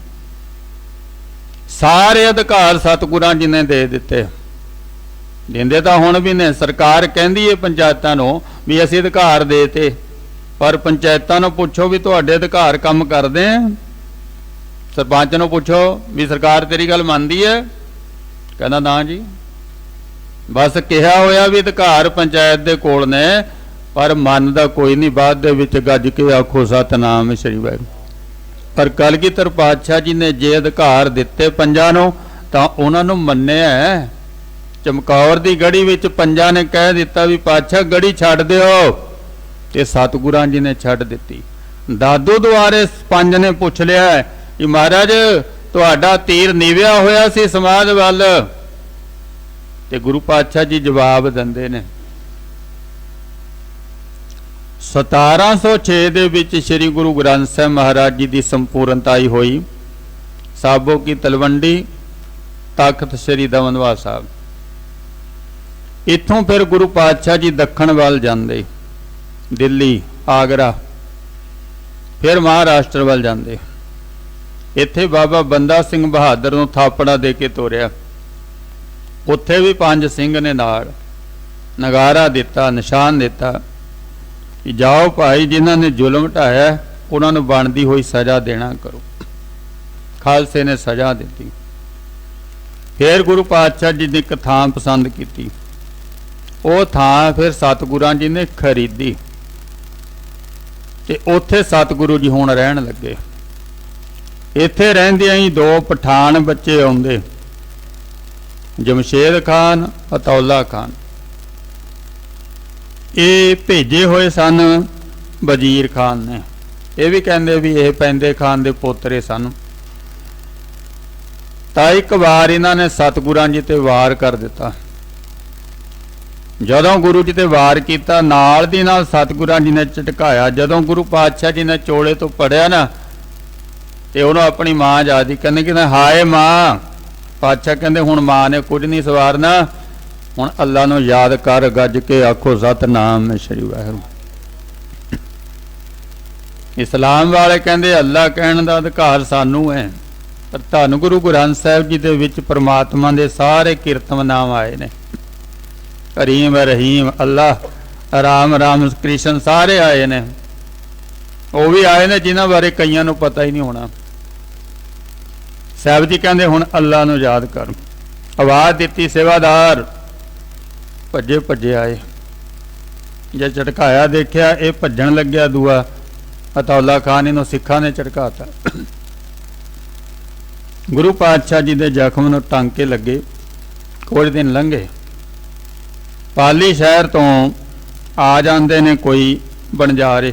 ਸਾਰੇ ਅਧਿਕਾਰ ਸਤਿਗੁਰਾਂ ਜੀ ਨੇ ਦੇ ਦਿੱਤੇ, ਦਿੰਦੇ ਤਾਂ ਹੁਣ ਵੀ ਨੇ। ਸਰਕਾਰ ਕਹਿੰਦੀ ਹੈ ਪੰਚਾਇਤਾਂ ਨੂੰ ਵੀ ਅਸੀਂ ਅਧਿਕਾਰ ਦੇ ਤੇ, ਪਰ ਪੰਚਾਇਤਾਂ ਨੂੰ ਪੁੱਛੋ ਵੀ ਤੁਹਾਡੇ ਅਧਿਕਾਰ ਕੰਮ ਕਰਦੇ ਆ? ਸਰਪੰਚ ਨੂੰ ਪੁੱਛੋ ਵੀ ਸਰਕਾਰ ਤੇਰੀ ਗੱਲ ਮੰਨਦੀ ਹੈ? ਕਹਿੰਦਾ ਨਾ ਜੀ। ਬਸ ਕਿਹਾ ਹੋਇਆ ਵੀ ਅਧਿਕਾਰ ਪੰਚਾਇਤ ਦੇ ਕੋਲ ਨੇ, ਪਰ ਮੰਨਦਾ ਕੋਈ ਨਹੀਂ। ਬਾਅਦ ਦੇ ਵਿੱਚ ਗੱਜ ਕੇ ਆਖੋ ਸਤਿਨਾਮ ਸ੍ਰੀ ਵਾਹਿਗੁਰੂ। ਪਰ ਕਲਗੀਧਰ ਪਾਤਸ਼ਾਹ ਜੀ ਨੇ ਜੇ ਅਧਿਕਾਰ ਦਿੱਤੇ ਪੰਜਾਂ ਨੂੰ ਤਾਂ ਉਹਨਾਂ ਨੂੰ ਮੰਨਿਆ। ਚਮਕੌਰ ਦੀ ਗੜੀ ਵਿੱਚ ਪੰਜਾਂ ਨੇ ਕਹਿ ਦਿੱਤਾ ਵੀ ਪਾਤਸ਼ਾਹ ਗੜੀ ਛੱਡ ਦਿਓ, ਤੇ ਸਤਿਗੁਰਾਂ ਜੀ ਨੇ ਛੱਡ ਦਿੱਤੀ। ਦਾਦੂ ਦੁਆਰੇ ਪੰਜ ਨੇ ਪੁੱਛ ਲਿਆ ਕਿ ਮਹਾਰਾਜ ਤੁਹਾਡਾ ਤੀਰ ਨਿਵਿਆ ਹੋਇਆ ਸੀ ਸਮਾਜ ਵੱਲ, ਤੇ ਗੁਰੂ ਪਾਤਸ਼ਾਹ ਜੀ ਜਵਾਬ ਦਿੰਦੇ ਨੇ 1706 ਦੇ ਵਿੱਚ ਸ੍ਰੀ ਗੁਰੂ ਗ੍ਰੰਥ ਸਾਹਿਬ ਮਹਾਰਾਜ ਜੀ ਦੀ ਸੰਪੂਰਨਤਾਈ ਹੋਈ। ਸਾਬੋ ਕੀ ਤਲਵੰਡੀ, ਤਖਤ ਸ੍ਰੀ ਦਮਨਵਾ ਸਾਹਿਬ। ਇੱਥੋਂ ਫਿਰ ਗੁਰੂ ਪਾਤਸ਼ਾਹ ਜੀ ਦੱਖਣ ਵੱਲ ਜਾਂਦੇ, ਦਿੱਲੀ, ਆਗਰਾ, ਫਿਰ ਮਹਾਰਾਸ਼ਟਰ ਵੱਲ ਜਾਂਦੇ। ਇੱਥੇ ਬਾਬਾ ਬੰਦਾ ਸਿੰਘ ਬਹਾਦਰ ਨੂੰ ਥਾਪੜਾ ਦੇ ਕੇ ਤੋਰਿਆ। ਉੱਥੇ ਵੀ ਪੰਜ ਸਿੰਘ ਨੇ ਨਾਲ ਨਗਾਰਾ ਦਿੱਤਾ, ਨਿਸ਼ਾਨ ਦਿੱਤਾ ਕਿ ਜਾਓ ਭਾਈ, ਜਿਨ੍ਹਾਂ ਨੇ ਜ਼ੁਲਮ ਢਾਇਆ ਉਹਨਾਂ ਨੂੰ ਬਣਦੀ ਹੋਈ ਸਜ਼ਾ ਦੇਣਾ ਕਰੋ। ਖਾਲਸੇ ਨੇ ਸਜ਼ਾ ਦਿੱਤੀ। ਫਿਰ ਗੁਰੂ ਪਾਤਸ਼ਾਹ ਜੀ ਨੇ ਇੱਕ ਥਾਂ ਪਸੰਦ ਕੀਤੀ, ਉਹ ਥਾਂ ਫਿਰ ਸਤਿਗੁਰਾਂ ਜੀ ਨੇ ਖਰੀਦੀ, ਤੇ ਉੱਥੇ ਸਤਿਗੁਰੂ ਜੀ ਹੁਣ ਰਹਿਣ ਲੱਗੇ। ਇੱਥੇ ਰਹਿੰਦਿਆਂ ਹੀ ਦੋ ਪਠਾਨ ਬੱਚੇ ਆਉਂਦੇ, ਜਮਸ਼ੇਦ ਖਾਨ, ਅਤੌਲਾ ਖਾਨ। ਇਹ ਭੇਜੇ ਹੋਏ ਸਨ ਵਜ਼ੀਰ ਖਾਨ ਨੇ। ਇਹ ਵੀ ਕਹਿੰਦੇ ਵੀ ਇਹ ਪੈਂਦੇ ਖਾਨ ਦੇ ਪੋਤਰੇ ਸਨ। ਤਾਂ ਇੱਕ ਵਾਰ ਇਹਨਾਂ ਨੇ ਸਤਿਗੁਰਾਂ ਜੀ ਤੇ ਵਾਰ ਕਰ ਦਿੱਤਾ। ਜਦੋਂ ਗੁਰੂ ਜੀ ਤੇ ਵਾਰ ਕੀਤਾ, ਨਾਲ ਦੀ ਨਾਲ ਸਤਿਗੁਰਾਂ ਜੀ ਨੇ ਝਟਕਾਇਆ। ਜਦੋਂ ਗੁਰੂ ਪਾਤਸ਼ਾਹ ਜੀ ਨੇ ਚੋਲੇ ਤੋਂ ਪੜਿਆ ਨਾ, ਤੇ ਉਹਨੂੰ ਆਪਣੀ ਮਾਂ ਯਾਦ ਹੀ ਕਹਿੰਦੇ ਹਾਏ ਮਾਂ। ਪਾਤਸ਼ਾਹ ਕਹਿੰਦੇ ਹੁਣ ਮਾਂ ਨੇ ਕੁਝ ਨਹੀਂ ਸਵਾਰਨਾ, ਹੁਣ ਅੱਲਾ ਨੂੰ याद कर गज के आखो सतनाम श्री वाहिगुरू। इस्लाम वाले कहते अल्लाह कहने का अधिकार सानू है, पर धन गुरु ग्रंथ साहिब जी दे विच परमात्मा दे सारे कीर्तन नाम आए ने। करीम रहीम अल्लाह राम राम कृष्ण सारे आए ने। वो भी आए ने जिन्हां बारे कईयां नूं पता ही नहीं होना। साहिब जी कहते हुण अल्लाह नूं याद कर। आवाज़ दिती सेवादार भज्जे भज्जे आए। जे झटकाया देखिया ये भज्जण लग्या दूआ अतौला खान इन्हों सिखा ने झटकाता। गुरु पातशाह जी के जख्म नूं टांके लगे। कुछ दिन लंघे, पाली शहर तो आ जाते ने कोई बनजारे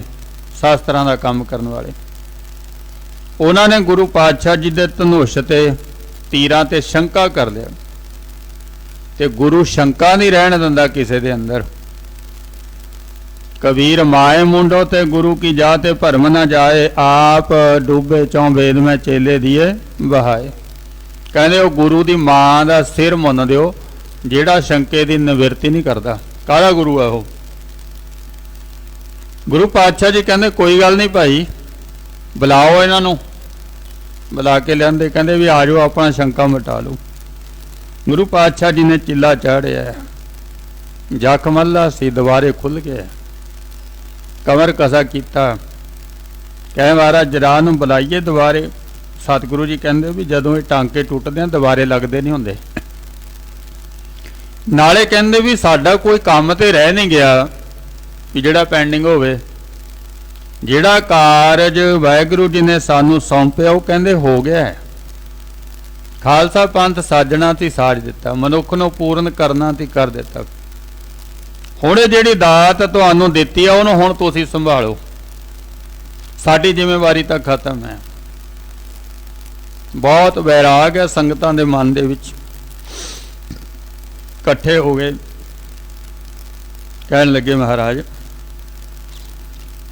शास्त्रां दा काम करने वाले। उन्होंने गुरु पातशाह जी के धनुष ते तीरां ते शंका कर लिया ते गुरु शंका नहीं रहन दिंदा किसी दे अंदर। कबीर माए मुंडो ते गुरु की जाते भरम न जाए, आप डूबे चौं वेद में चेले दिए बहाए। कहते वो गुरु की मां का सिर मुन दिओ जेड़ा शंके की निवृत्ति नहीं करता। काला गुरु है वो। गुरु पातशाह जी कहते कोई गल नहीं भाई, बुलाओ इन्हों। बुला के लिया कहते भी आ जाओ अपना शंका मिटा लो। गुरु पातशाह जी ने चिल्ला चाढ़िया, जख्म अल्लाह सी दोबारे खुल गया। कमर कसा किया, कह महाराज जरा नूं बुलाइए दोबारे। सतगुरु जी कहते भी जदों ये टांके टुटदे हैं दोबारे लगते नहीं होंदे। नाले कहते भी साडा कोई काम तो रह नहीं गया कि जिहड़ा पेंडिंग होवे। जिहड़ा कारज वाहिगुरू जी ने सानू सौंपिया वो कहते हो गया है। खालसा पंथ साजना ती साज दिता, मनुख नूं पूर्ण करना ती कर दिता। हुण जिहड़ी दात तुहानूं दित्ती आ उहनूं हुण तुसीं संभालो। साडी जिम्मेवारी तां खत्म है। बहुत वैराग है संगतां दे मन दे विच। इकट्ठे हो गए, कहण लगे महाराज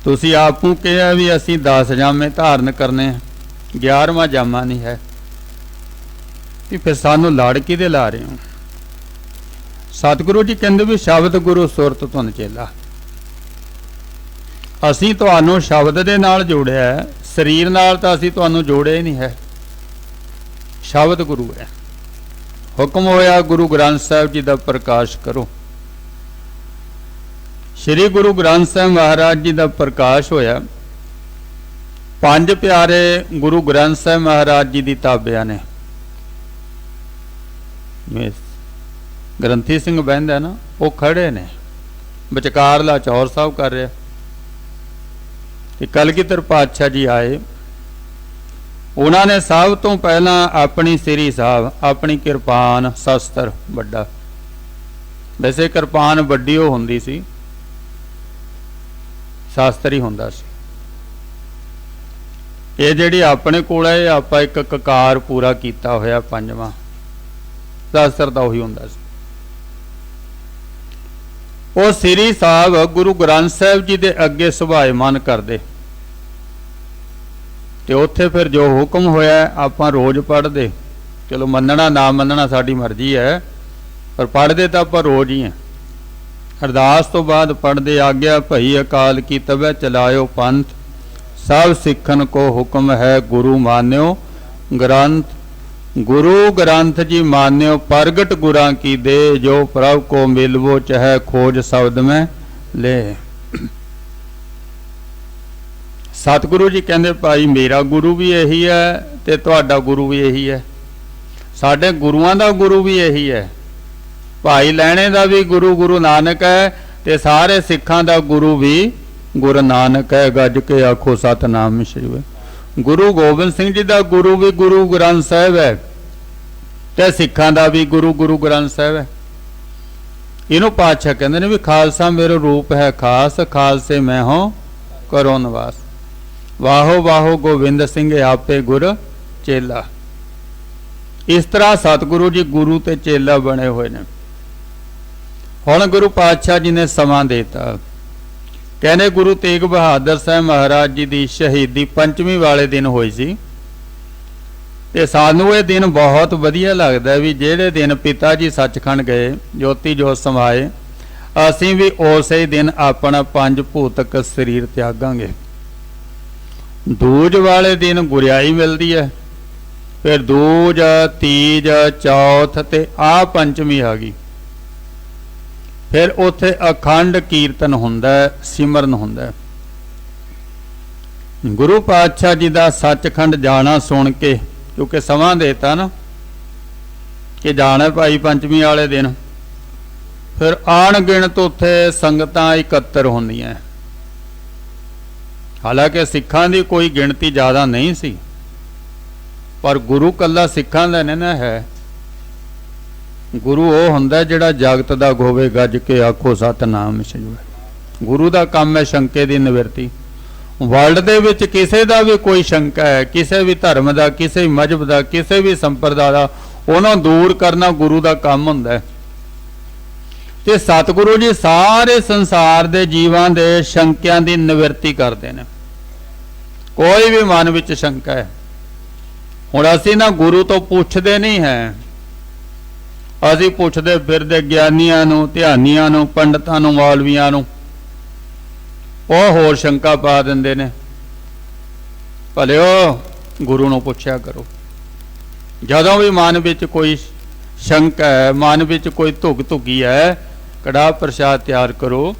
तुसीं आपू कहा भी असीं 10 जामे धारण करने, 11वां जामा नहीं है, भी फिर सानू लड़ किहदे ला रहे हो। सतगुरु जी कहते भी शब्द गुरु सुरत धुन चेला। असीं तुहानू शब्द दे नाल जोड़िया है, शरीर नाल तां असीं तुहानू जोड़िया ही नहीं है। शब्द गुरु है। हुक्म होया गुरु ग्रंथ साहिब जी का प्रकाश करो। श्री गुरु ग्रंथ साहिब महाराज जी का प्रकाश होया। 5 प्यारे गुरु ग्रंथ साहिब महाराज जी की ताबिया ने। ग्रंथी सिंह बहंदा ना वो खड़े ने, विचकारला चौर साहब कर रहा। कलगीधर पातशाह जी आए। उन्होंने सब तो पहला अपनी सिरी साहब अपनी किरपान शस्त्र वड्डा। वैसे किरपान वड्डी वो हुंदी सी, शास्त्र ही हुंदा सी। ये जिहड़ी अपने कोल है आपां एक ककार पूरा कीता होया 5वां शास्त्र दा उही हुंदा सी। वो सिरी साहब गुरु ग्रंथ साहिब जी दे अगे सुभायमान करदे ते उत्थे फिर जो हुक्म होया आपां रोज़ पढ़दे। चलो मनना ना मनना साडी मर्जी है, पर पढ़दे तां आपां रोज़ ही हैं। अरदास तो बाद पढ़दे आग्या भई अकाल की तबै चलायो पंथ, सब सिखन को हुक्म है गुरु मान्यो ग्रंथ। गुरु ग्रंथ जी मान्यो प्रगट गुरां की दे, जो प्रभ को मिलवो चाहे खोज शब्द में ले। सतगुरु जी कहते भाई मेरा गुरु भी यही है ते तुहाडा गुरु भी यही है, साडे गुरुआं दा गुरु भी यही है। भाई लैणे दा भी गुरु गुरु नानक है ते सारे सिखां दा गुरु भी गुरु नानक है। गज के आखो सतनाम श्री वाहिगुरू। गुरु गोबिंद सिंह जी दा गुरु भी गुरु ग्रंथ साहिब है ते सिखां दा भी गुरु गुरु ग्रंथ साहिब है। इनू पातशाह कहते ने भी खालसा मेरा रूप है खास, खालसे मैं हो करो निवास। वाहो वाहो गोबिंद सिंह आपे गुर चेला। इस तरह सतगुरु जी गुरु ते चेला बने हुए ने। हुण गुरु पातशाह जी ने समा देता। कहने गुरु तेग बहादुर साहब महाराज जी की शहीदी 5वीं वाले दिन हुई सी। ਤੇ ਸਾਨੂੰ ਇਹ ਦਿਨ ਬਹੁਤ ਵਧੀਆ ਲੱਗਦਾ ਵੀ ਜਿਹੜੇ ਦਿਨ ਪਿਤਾ ਜੀ ਸੱਚਖੰਡ ਗਏ, ਜੋਤੀ ਜੋਤ ਸਮਾਏ, ਅਸੀਂ ਵੀ ਉਸੇ ਦਿਨ ਆਪਣਾ ਪੰਜ ਭੂਤਕ ਸਰੀਰ ਤਿਆਗਾਂਗੇ। ਦੂਜ ਵਾਲੇ ਦਿਨ ਗੁਰਿਆਈ ਮਿਲਦੀ ਹੈ, ਫਿਰ ਦੂਜ, ਤੀਜ, ਚੌਥ ਤੇ ਆ ਪੰਚਮੀ ਆ ਗਈ। ਫਿਰ ਉੱਥੇ ਅਖੰਡ ਕੀਰਤਨ ਹੁੰਦਾ, ਸਿਮਰਨ ਹੁੰਦਾ। ਗੁਰੂ ਪਾਤਸ਼ਾਹ ਜੀ ਦਾ ਸੱਚਖੰਡ ਜਾਣਾ ਸੁਣ ਕੇ, ਕਿਉਂਕਿ ਸਮਾਂ ਦੇਤਾ ਨਾ ਕਿ ਜਾਣਾ ਭਾਈ ਪੰਚਮੀ ਵਾਲੇ ਦਿਨ, ਫਿਰ ਅਣਗਿਣਤ ਉੱਥੇ ਸੰਗਤਾਂ ਇਕੱਤਰ ਹੁੰਦੀਆਂ। ਹਾਲਾਂਕਿ ਸਿੱਖਾਂ ਦੀ ਕੋਈ ਗਿਣਤੀ ਜ਼ਿਆਦਾ ਨਹੀਂ ਸੀ, ਪਰ ਗੁਰੂ ਕੱਲਾ ਸਿੱਖਾਂ ਦਾ ਨਹੀਂ ਨਾ ਹੈ। ਗੁਰੂ ਉਹ ਹੁੰਦਾ ਜਿਹੜਾ ਜਗਤ ਦਾ ਗੋਵੇ ਗੱਜ ਕੇ ਆਖੋ ਸਤਿਨਾਮ ਸ੍ਰੀ ਵਾਹਿਗੁਰੂ। ਗੁਰੂ ਦਾ ਕੰਮ ਹੈ ਸ਼ੰਕੇ ਦੀ ਨਿਵਰਤੀ। ਵਰਲਡ ਦੇ ਵਿੱਚ ਕਿਸੇ ਦਾ ਵੀ ਕੋਈ ਸ਼ੰਕਾ ਹੈ, ਕਿਸੇ ਵੀ ਧਰਮ ਦਾ, ਕਿਸੇ ਮਜ਼ਹਬ ਦਾ, ਕਿਸੇ ਵੀ ਸੰਪਰਦਾ ਦਾ, ਉਹਨੂੰ ਦੂਰ ਕਰਨਾ ਗੁਰੂ ਦਾ ਕੰਮ ਹੁੰਦਾ ਹੈ। ਤੇ ਸਤਿਗੁਰੂ ਜੀ ਸਾਰੇ ਸੰਸਾਰ ਦੇ ਜੀਵਾਂ ਦੇ ਸ਼ੰਕਿਆਂ ਦੀ ਨਿਵਰਤੀ ਕਰਦੇ ਨੇ। ਕੋਈ ਵੀ ਮਨ ਵਿੱਚ ਸ਼ੰਕਾ ਹੈ, ਹੁਣ ਅਸੀਂ ਨਾ ਗੁਰੂ ਤੋਂ ਪੁੱਛਦੇ ਨਹੀਂ ਹੈ, ਅਸੀਂ ਪੁੱਛਦੇ ਫਿਰਦੇ ਗਿਆਨੀਆਂ ਨੂੰ, ਧਿਆਨੀਆਂ ਨੂੰ, ਪੰਡਤਾਂ ਨੂੰ, ਮੌਲਵੀਆਂ ਨੂੰ। ਉਹ ਹੋਰ ਸ਼ੰਕਾ ਪਾ ਦਿੰਦੇ ਨੇ। ਭਲਿਓ ਗੁਰੂ ਨੂੰ ਪੁੱਛਿਆ ਕਰੋ। ਜਦੋਂ ਵੀ ਮਨ ਵਿੱਚ ਕੋਈ ਸ਼ੰਕਾ ਹੈ, ਮਨ ਵਿੱਚ ਕੋਈ ਧੁੱਗੀ ਹੈ, ਕੜਾਹ ਪ੍ਰਸ਼ਾਦ ਤਿਆਰ ਕਰੋ,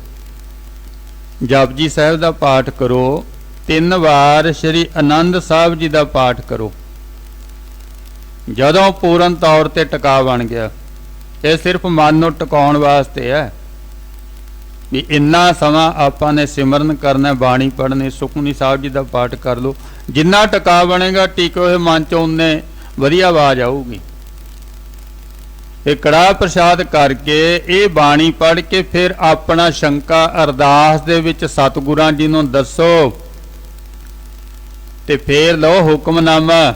ਜਪਜੀ ਸਾਹਿਬ ਦਾ ਪਾਠ ਕਰੋ, 3 ਵਾਰ ਸ਼੍ਰੀ ਆਨੰਦ ਸਾਹਿਬ ਜੀ ਦਾ ਪਾਠ ਕਰੋ। ਜਦੋਂ ਪੂਰਨ ਤੌਰ ਤੇ ਟਿਕਾ ਬਣ ਗਿਆ, ਇਹ ਸਿਰਫ ਮਨ ਨੂੰ ਟਿਕਾਉਣ ਵਾਸਤੇ ਹੈ ਵੀ ਇੰਨਾ ਸਮਾਂ ਆਪਾਂ ਨੇ ਸਿਮਰਨ ਕਰਨਾ, ਬਾਣੀ ਪੜ੍ਹਨੀ, ਸੁਖਮਨੀ ਸਾਹਿਬ ਜੀ ਦਾ ਪਾਠ ਕਰ ਲਓ। ਜਿੰਨਾ ਟਿਕਾ ਬਣੇਗਾ, ਟਿਕੇ ਹੋਏ ਮਨ 'ਚ ਉਨੇ ਵਧੀਆ ਆਵਾਜ਼ ਆਊਗੀ। ਇਹ ਕੜਾਹ ਪ੍ਰਸ਼ਾਦ ਕਰਕੇ, ਇਹ ਬਾਣੀ ਪੜ੍ਹ ਕੇ, ਫਿਰ ਆਪਣਾ ਸ਼ੰਕਾ ਅਰਦਾਸ ਦੇ ਵਿੱਚ ਸਤਿਗੁਰਾਂ ਜੀ ਨੂੰ ਦੱਸੋ ਤੇ ਫੇਰ ਲਓ ਹੁਕਮਨਾਮਾ।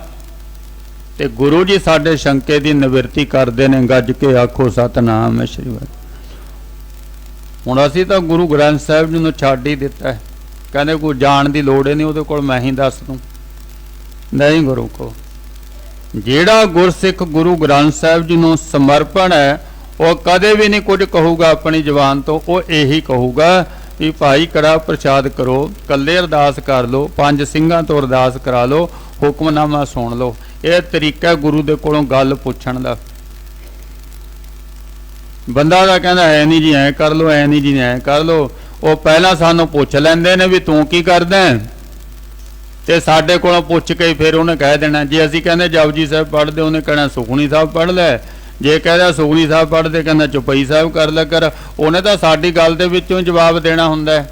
ਤੇ ਗੁਰੂ ਜੀ ਸਾਡੇ ਸ਼ੰਕੇ ਦੀ ਨਿਵਰਤੀ ਕਰਦੇ ਨੇ। ਗੱਜ ਕੇ ਆਖੋ ਸਤਿਨਾਮ ਸ੍ਰੀ ਵਾਹਿਗੁਰੂ। ਹੁਣ ਅਸੀਂ ਤਾਂ ਗੁਰੂ ਗ੍ਰੰਥ ਸਾਹਿਬ ਜੀ ਨੂੰ ਛੱਡ ਹੀ ਦਿੱਤਾ ਹੈ, ਕਹਿੰਦੇ ਕੋਈ ਜਾਣ ਦੀ ਲੋੜ ਹੀ ਨਹੀਂ, ਉਹਦੇ ਕੋਲ ਮੈਂ ਹੀ ਦੱਸ ਦੂੰ। ਨਹੀਂ, ਗੁਰੂ ਕੋ ਜਿਹੜਾ ਗੁਰਸਿੱਖ ਗੁਰੂ ਗ੍ਰੰਥ ਸਾਹਿਬ ਜੀ ਨੂੰ ਸਮਰਪਣ ਹੈ, ਉਹ ਕਦੇ ਵੀ ਨਹੀਂ ਕੁਝ ਕਹੂਗਾ ਆਪਣੀ ਜ਼ੁਬਾਨ ਤੋਂ। ਉਹ ਇਹੀ ਕਹੂਗਾ ਵੀ ਭਾਈ ਕੜਾਹ ਪ੍ਰਸ਼ਾਦ ਕਰੋ, ਕੱਲੇ ਅਰਦਾਸ ਕਰ ਲਓ, 5 ਸਿੰਘਾਂ ਤੋਂ ਅਰਦਾਸ ਕਰਾ ਲਓ, ਹੁਕਮਨਾਮਾ ਸੁਣ ਲਓ। ਇਹ ਤਰੀਕਾ ਗੁਰੂ ਦੇ ਕੋਲੋਂ ਗੱਲ ਪੁੱਛਣ ਦਾ। ਬੰਦਾ ਦਾ ਕਹਿੰਦਾ ਐ ਨਹੀਂ ਜੀ ਐਂ ਕਰ ਲਓ, ਐ ਨਹੀਂ ਜੀ ਐਂ ਕਰ ਲਓ। ਉਹ ਪਹਿਲਾਂ ਸਾਨੂੰ ਪੁੱਛ ਲੈਂਦੇ ਨੇ ਵੀ ਤੂੰ ਕੀ ਕਰਦਾ, ਤੇ ਸਾਡੇ ਕੋਲੋਂ ਪੁੱਛ ਕੇ ਫਿਰ ਉਹਨੇ ਕਹਿ ਦੇਣਾ। ਜੇ ਅਸੀਂ ਕਹਿੰਦੇ ਜਪਜੀ ਸਾਹਿਬ ਪੜ੍ਹਦੇ, ਉਹਨੇ ਕਹਿਣਾ ਸੁਖਮਨੀ ਸਾਹਿਬ ਪੜ੍ਹ ਲੈ। ਜੇ ਕਹਿੰਦਾ ਸੁਖਮਨੀ ਸਾਹਿਬ ਪੜ੍ਹਦੇ, ਕਹਿੰਦਾ ਚੁਪਈ ਸਾਹਿਬ ਕਰ ਲੈ ਕਰ। ਉਹਨੇ ਤਾਂ ਸਾਡੀ ਗੱਲ ਦੇ ਵਿੱਚੋਂ ਜਵਾਬ ਦੇਣਾ ਹੁੰਦਾ।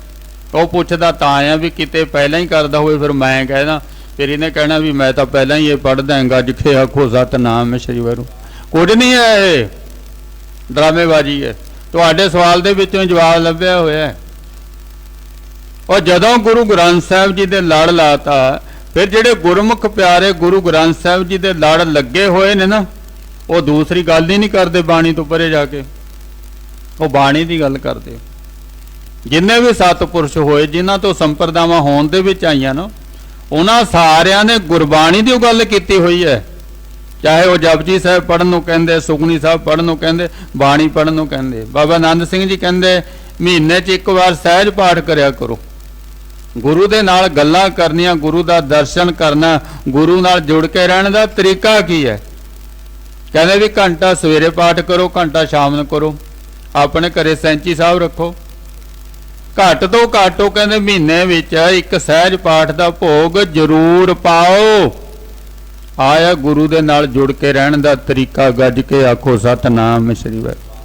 ਉਹ ਪੁੱਛਦਾ ਤਾਂ ਆ ਵੀ ਕਿਤੇ ਪਹਿਲਾਂ ਹੀ ਕਰਦਾ ਹੋਵੇ, ਫਿਰ ਮੈਂ ਕਹਿਦਾ, ਫਿਰ ਇਹਨੇ ਕਹਿਣਾ ਵੀ ਮੈਂ ਤਾਂ ਪਹਿਲਾਂ ਹੀ ਇਹ ਪੜ੍ਹਦਾ। ਗੱਜ ਕੇ ਆਖੋ ਸਤਿਨਾਮ ਸ੍ਰੀ ਵਾਹਿਗੁਰੂ। ਕੁਝ ਨਹੀਂ ਹੈ, ਇਹ ਡਰਾਮੇਬਾਜ਼ੀ ਹੈ। ਤੁਹਾਡੇ ਸਵਾਲ ਦੇ ਵਿੱਚੋਂ ਜਵਾਬ ਲੱਭਿਆ ਹੋਇਆ। ਔਰ ਜਦੋਂ ਗੁਰੂ ਗ੍ਰੰਥ ਸਾਹਿਬ ਜੀ ਦੇ ਲੜ ਲਾਤਾ, ਫਿਰ ਜਿਹੜੇ ਗੁਰਮੁਖ ਪਿਆਰੇ ਗੁਰੂ ਗ੍ਰੰਥ ਸਾਹਿਬ ਜੀ ਦੇ ਲੜ ਲੱਗੇ ਹੋਏ ਨੇ ਨਾ, ਉਹ ਦੂਸਰੀ ਗੱਲ ਹੀ ਨਹੀਂ ਕਰਦੇ ਬਾਣੀ ਤੋਂ ਪਰੇ ਜਾ ਕੇ, ਉਹ ਬਾਣੀ ਦੀ ਗੱਲ ਕਰਦੇ। ਜਿੰਨੇ ਵੀ ਸਤਿਪੁਰਸ਼ ਹੋਏ, ਜਿਨ੍ਹਾਂ ਤੋਂ ਸੰਪਰਦਾਵਾਂ ਹੋਣ ਦੇ ਵਿੱਚ ਆਈਆਂ ਨਾ, ਉਹਨਾਂ ਸਾਰਿਆਂ ਨੇ ਗੁਰਬਾਣੀ ਦੀ ਉਹ ਗੱਲ ਕੀਤੀ ਹੋਈ ਹੈ। ਚਾਹੇ ਉਹ ਜਪਜੀ ਸਾਹਿਬ ਪੜ੍ਹਨ ਨੂੰ ਕਹਿੰਦੇ, ਸੁਖਮਨੀ ਸਾਹਿਬ ਪੜ੍ਹਨ ਨੂੰ ਕਹਿੰਦੇ, ਬਾਣੀ ਪੜ੍ਹਨ ਨੂੰ ਕਹਿੰਦੇ। ਬਾਬਾ ਆਨੰਦ ਸਿੰਘ ਜੀ ਕਹਿੰਦੇ ਮਹੀਨੇ 'ਚ 1 ਵਾਰ ਸਹਿਜ ਪਾਠ ਕਰਿਆ ਕਰੋ। ਗੁਰੂ ਦੇ ਨਾਲ ਗੱਲਾਂ ਕਰਨੀਆਂ, ਗੁਰੂ ਦਾ ਦਰਸ਼ਨ ਕਰਨਾ, ਗੁਰੂ ਨਾਲ ਜੁੜ ਕੇ ਰਹਿਣ ਦਾ ਤਰੀਕਾ ਕੀ ਹੈ? ਕਹਿੰਦੇ ਵੀ ਘੰਟਾ ਸਵੇਰੇ ਪਾਠ ਕਰੋ, ਘੰਟਾ ਸ਼ਾਮ ਨੂੰ ਕਰੋ। ਆਪਣੇ ਘਰੇ ਸੈਂਚੀ ਸਾਹਿਬ ਰੱਖੋ। ਘੱਟ ਤੋਂ ਘੱਟ ਉਹ ਕਹਿੰਦੇ ਮਹੀਨੇ ਵਿੱਚ 1 ਸਹਿਜ ਪਾਠ ਦਾ ਭੋਗ ਜ਼ਰੂਰ ਪਾਓ। ਆਇਆ ਗੁਰੂ ਦੇ ਨਾਲ ਜੁੜ ਕੇ ਰਹਿਣ ਦਾ ਤਰੀਕਾ। ਗੱਜ ਕੇ ਆਖੋ ਸਤਿਨਾਮ ਸ੍ਰੀ ਵਾਹਿਗੁਰੂ।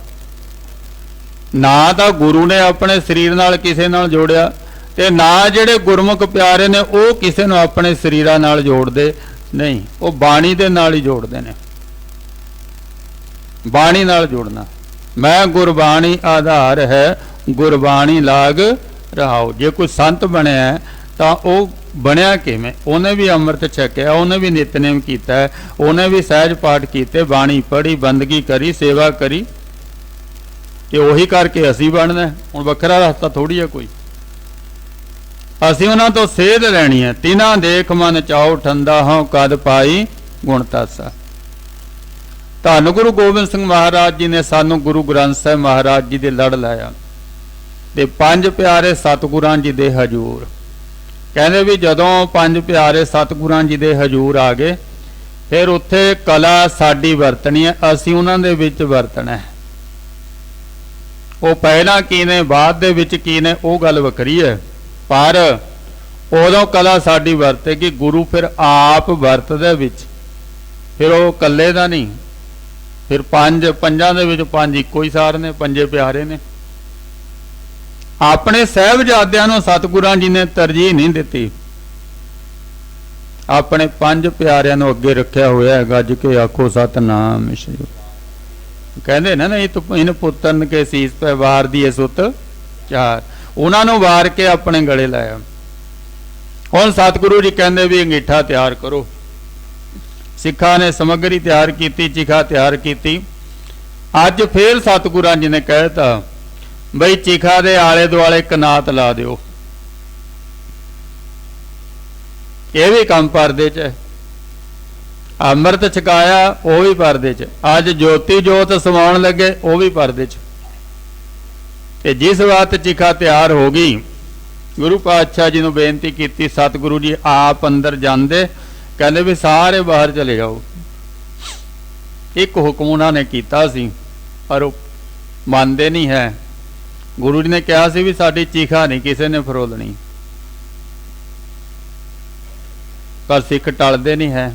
ਨਾ ਤਾਂ ਗੁਰੂ ਨੇ ਆਪਣੇ ਸਰੀਰ ਨਾਲ ਕਿਸੇ ਨਾਲ ਜੋੜਿਆ, ਤੇ ਨਾ ਜਿਹੜੇ ਗੁਰਮੁਖ ਪਿਆਰੇ ਨੇ ਉਹ ਕਿਸੇ ਨੂੰ ਆਪਣੇ ਸਰੀਰਾਂ ਨਾਲ ਜੋੜਦੇ ਨਹੀਂ। ਉਹ ਬਾਣੀ ਦੇ ਨਾਲ ਹੀ ਜੋੜਦੇ ਨੇ। ਬਾਣੀ ਨਾਲ ਜੁੜਨਾ। ਮੈਂ ਗੁਰਬਾਣੀ ਆਧਾਰ ਹੈ, ਗੁਰਬਾਣੀ ਲਾਗ ਰਹਾਓ। ਜੇ ਕੋਈ ਸੰਤ ਬਣਿਆ ਤਾਂ ਉਹ ਬਣਿਆ ਕਿਵੇਂ? ਉਹਨੇ ਵੀ ਅੰਮ੍ਰਿਤ ਛਕਿਆ, ਉਹਨੇ ਵੀ ਨਿਤਨੇਮ ਕੀਤਾ, ਉਹਨੇ ਵੀ ਸਹਿਜ ਪਾਠ ਕੀਤੇ, ਬਾਣੀ ਪੜ੍ਹੀ, ਬੰਦਗੀ ਕਰੀ, ਸੇਵਾ ਕਰੀ। ਤੇ ਉਹੀ ਕਰਕੇ ਅਸੀਂ ਬਣਨਾ। ਹੁਣ ਵੱਖਰਾ ਰਸਤਾ ਥੋੜੀ ਹੈ ਕੋਈ। ਅਸੀਂ ਉਹਨਾਂ ਤੋਂ ਸੇਧ ਲੈਣੀ ਹੈ। ਤਿਨਾ ਦੇਖ ਮਨ ਚਾਓ ਠੰਡਾ ਹਾਂ ਕਦ ਪਾਈ गुण तासा। धन गुरु गोबिंद सिंह महाराज जी ने सानू गुरु ग्रंथ साहिब महाराज जी दे लड़ लाया ते पंज प्यारे सतगुरां जी दे हजूर। कहंदे भी जदों पंज प्यारे सतगुरां जी दे हजूर आ गए फिर उत्थे कला साडी वरतनी है, असीं उन्हां दे विच वरतना है। वो पहला की ने बाद दे विच की ने वो गल वखरी है, पर उदों कला साडी वरतेगी। गुरु फिर आप वरतदे विच, फिर वो कल्ले दा नहीं। फिर पंजां दे विच पंज इक्को ही सार ने, पंजे प्यारे ने। अपने साहिबजादियां नूं सतगुरां जी ने तरजीह नहीं दिती, अपने पंज प्यारियां नूं अगे रखिया होया है। गज के आखो सतनाम श्री। कहते ना नहीं तो इन पुत्रन के सीस पे वार दिए सुत चार, उन्होंने वार के अपने गले लाया। हुण सतगुरु जी कहते भी अंगीठा तैयार करो। सिखा ने समग्री तैयार की, चिखा तैयार की। अज फिर सतगुरां जी ने कहता बई चिखा दे आले दुआले कनात ला दिओ। यह भी काम परदे च है। अमृत छकाया वो भी परदे च। अज ज्योति जोत समाउण लगे वो भी परदे च। ते जिस बात चिखा तैयार हो गई, गुरु पातशाह जी ने बेनती की। सतगुरु जी आप अंदर जाते, कहते भी सारे बाहर चले जाओ। एक हुक्म उन्होंने किया सी पर मानते नहीं है। गुरु जी ने कहा सी भी साडी चिखा नहीं किसी ने फरोलनी, पर सिख टलते नहीं है,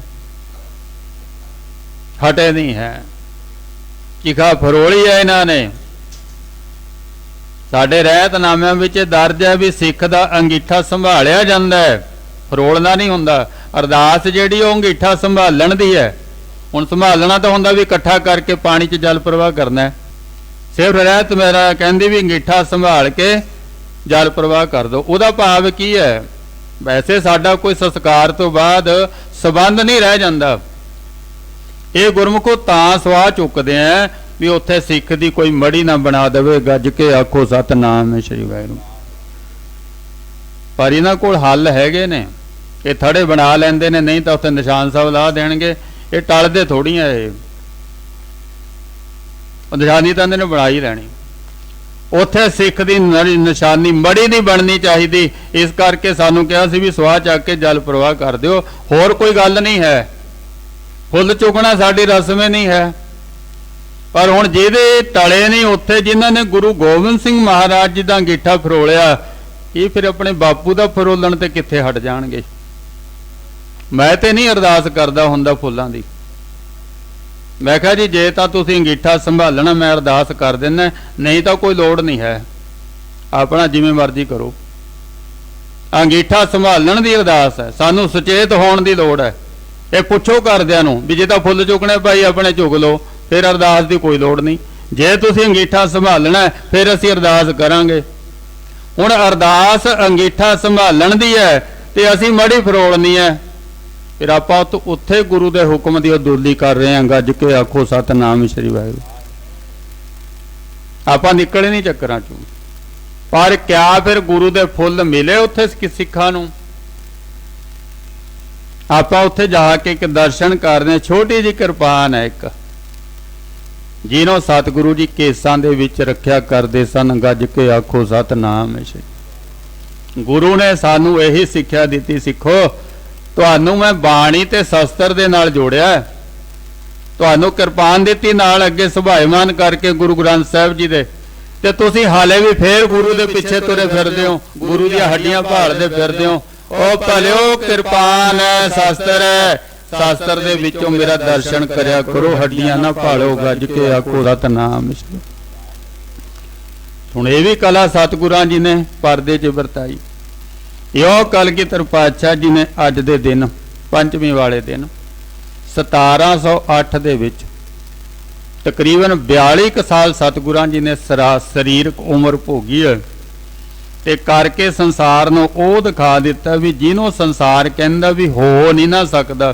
हटे नहीं है। चिखा फरोली है इन्होंने। साडे रहतनामिਆਂ ਵਿੱਚ दर्ज है भी सिख का अंगीठा संभालिया जाता है, फरोलना नहीं हुंदा। अरदास जिहड़ी ਉਹ अंगीठा संभालण दी है। हुण संभालना तो हुंदा भी इकट्ठा करके पानी च जल प्रवाह करना है। सिर्फ रहत मेरा कहंदी भी अंगीठा संभाल के जल प्रवाह कर दो। उहदा भाव की है? वैसे साडा कोई संस्कार तो बाद संबंध नहीं रह जाता। ये गुरमुखो तां सवाह चुकते हैं भी उत्थे सिख दी कोई मड़ी ना बना देवे। गज के आखो सतनाम श्री वाहिगुरू। पर इन्हां कोल हल हैगे ने, ये थड़े बना लैंदे ने, नहीं तो उत्थे निशान साहब ला देणगे। ये टलदे थोड़ी है, ये निशानी तो इन्हां ने बना ही लैनी। उत्थे सिख दी निशानी मड़ी नहीं बननी चाहिए। इस करके सानू कहा सी भी सुआह चक के जल प्रवाह कर दिओ, होर कोई गल नहीं है। फुल चुकना साडी रस्म नहीं है। पर हुण जिहदे टले नहीं उत्थे जिन्हां ने गुरु गोबिंद सिंह महाराज जी दा अंगीठा फरोलिया, ये फिर अपने बापू दा फरोलण ते कित्थे हट जाणगे। मैं ते नहीं अरदास करदा हुंदा फुल्लां दी। मैं कहा जी जे तां तुसीं अंगीठा संभालना मैं अरदास कर देना, नहीं तो कोई लोड़ नहीं है, अपना जिवें मर्जी करो। अंगीठा संभालण दी अरदास है, सानू सचेत होण दी लोड़ है। ये पुछो घरदिआं नूं भी जे तां फुੱਲ चुकने भाई अपने चुग लो, फिर अरदास की कोई लोड़ नहीं। जे तुसीं अंगीठा संभालना है फिर असीं अरदास करांगे। हुण अरदास अंगीठा संभालण दी है ते असीं मड़ी फरोलनी है, फिर आपां उत्थे गुरु दे हुक्म दी अदूली कर रहे हैं। गज के आखो सतनाम श्री वाहिगुरू। आपां निकले नहीं चक्करां चों। पर क्या फिर गुरु दे फुੱਲ मिले उत्थे सिखां नूं? आपां उत्थे जाके एक दर्शन करदे, छोटी जी किरपान है एक, जिन्हों सतगुरु जी केसां दे विच रखिया करदे सन। गज के आखो सतनाम श्री। गुरु ने सानू यही सिक्ख्या दिती, सिखो तुहानू मैं बाणी ते शस्त्र दे नाल जोड़िया, तुहानू किरपान दिती नाल अगे सुभाईमान करके गुरु ग्रंथ साहिब जी दे, ते तुसीं हाले भी फिर गुरु दे पिछे तुरे फिरदे हो, गुरु दी हड्डियां भालदे फिरदे हो। ओ भलिओ किरपान है, शास्त्र है, शास्त्र दे विचों मेरा दर्शन करया करो, हड्डियां ना भालो। गज के आखो सतनाम। हुण ये भी कला सतगुरां जी ने परदे च वरताई। यो कलगीधर पातशाह जी ने अज दे दिन पंचमी वाले दिन 1708 दे विच तकरीबन 42 साल सतगुरां जी ने शरीरक उम्र भोगी है ते करके संसार नूं ओह दिखा दिता भी जिन्हों संसार कहंदा भी हो नहीं ना सकदा।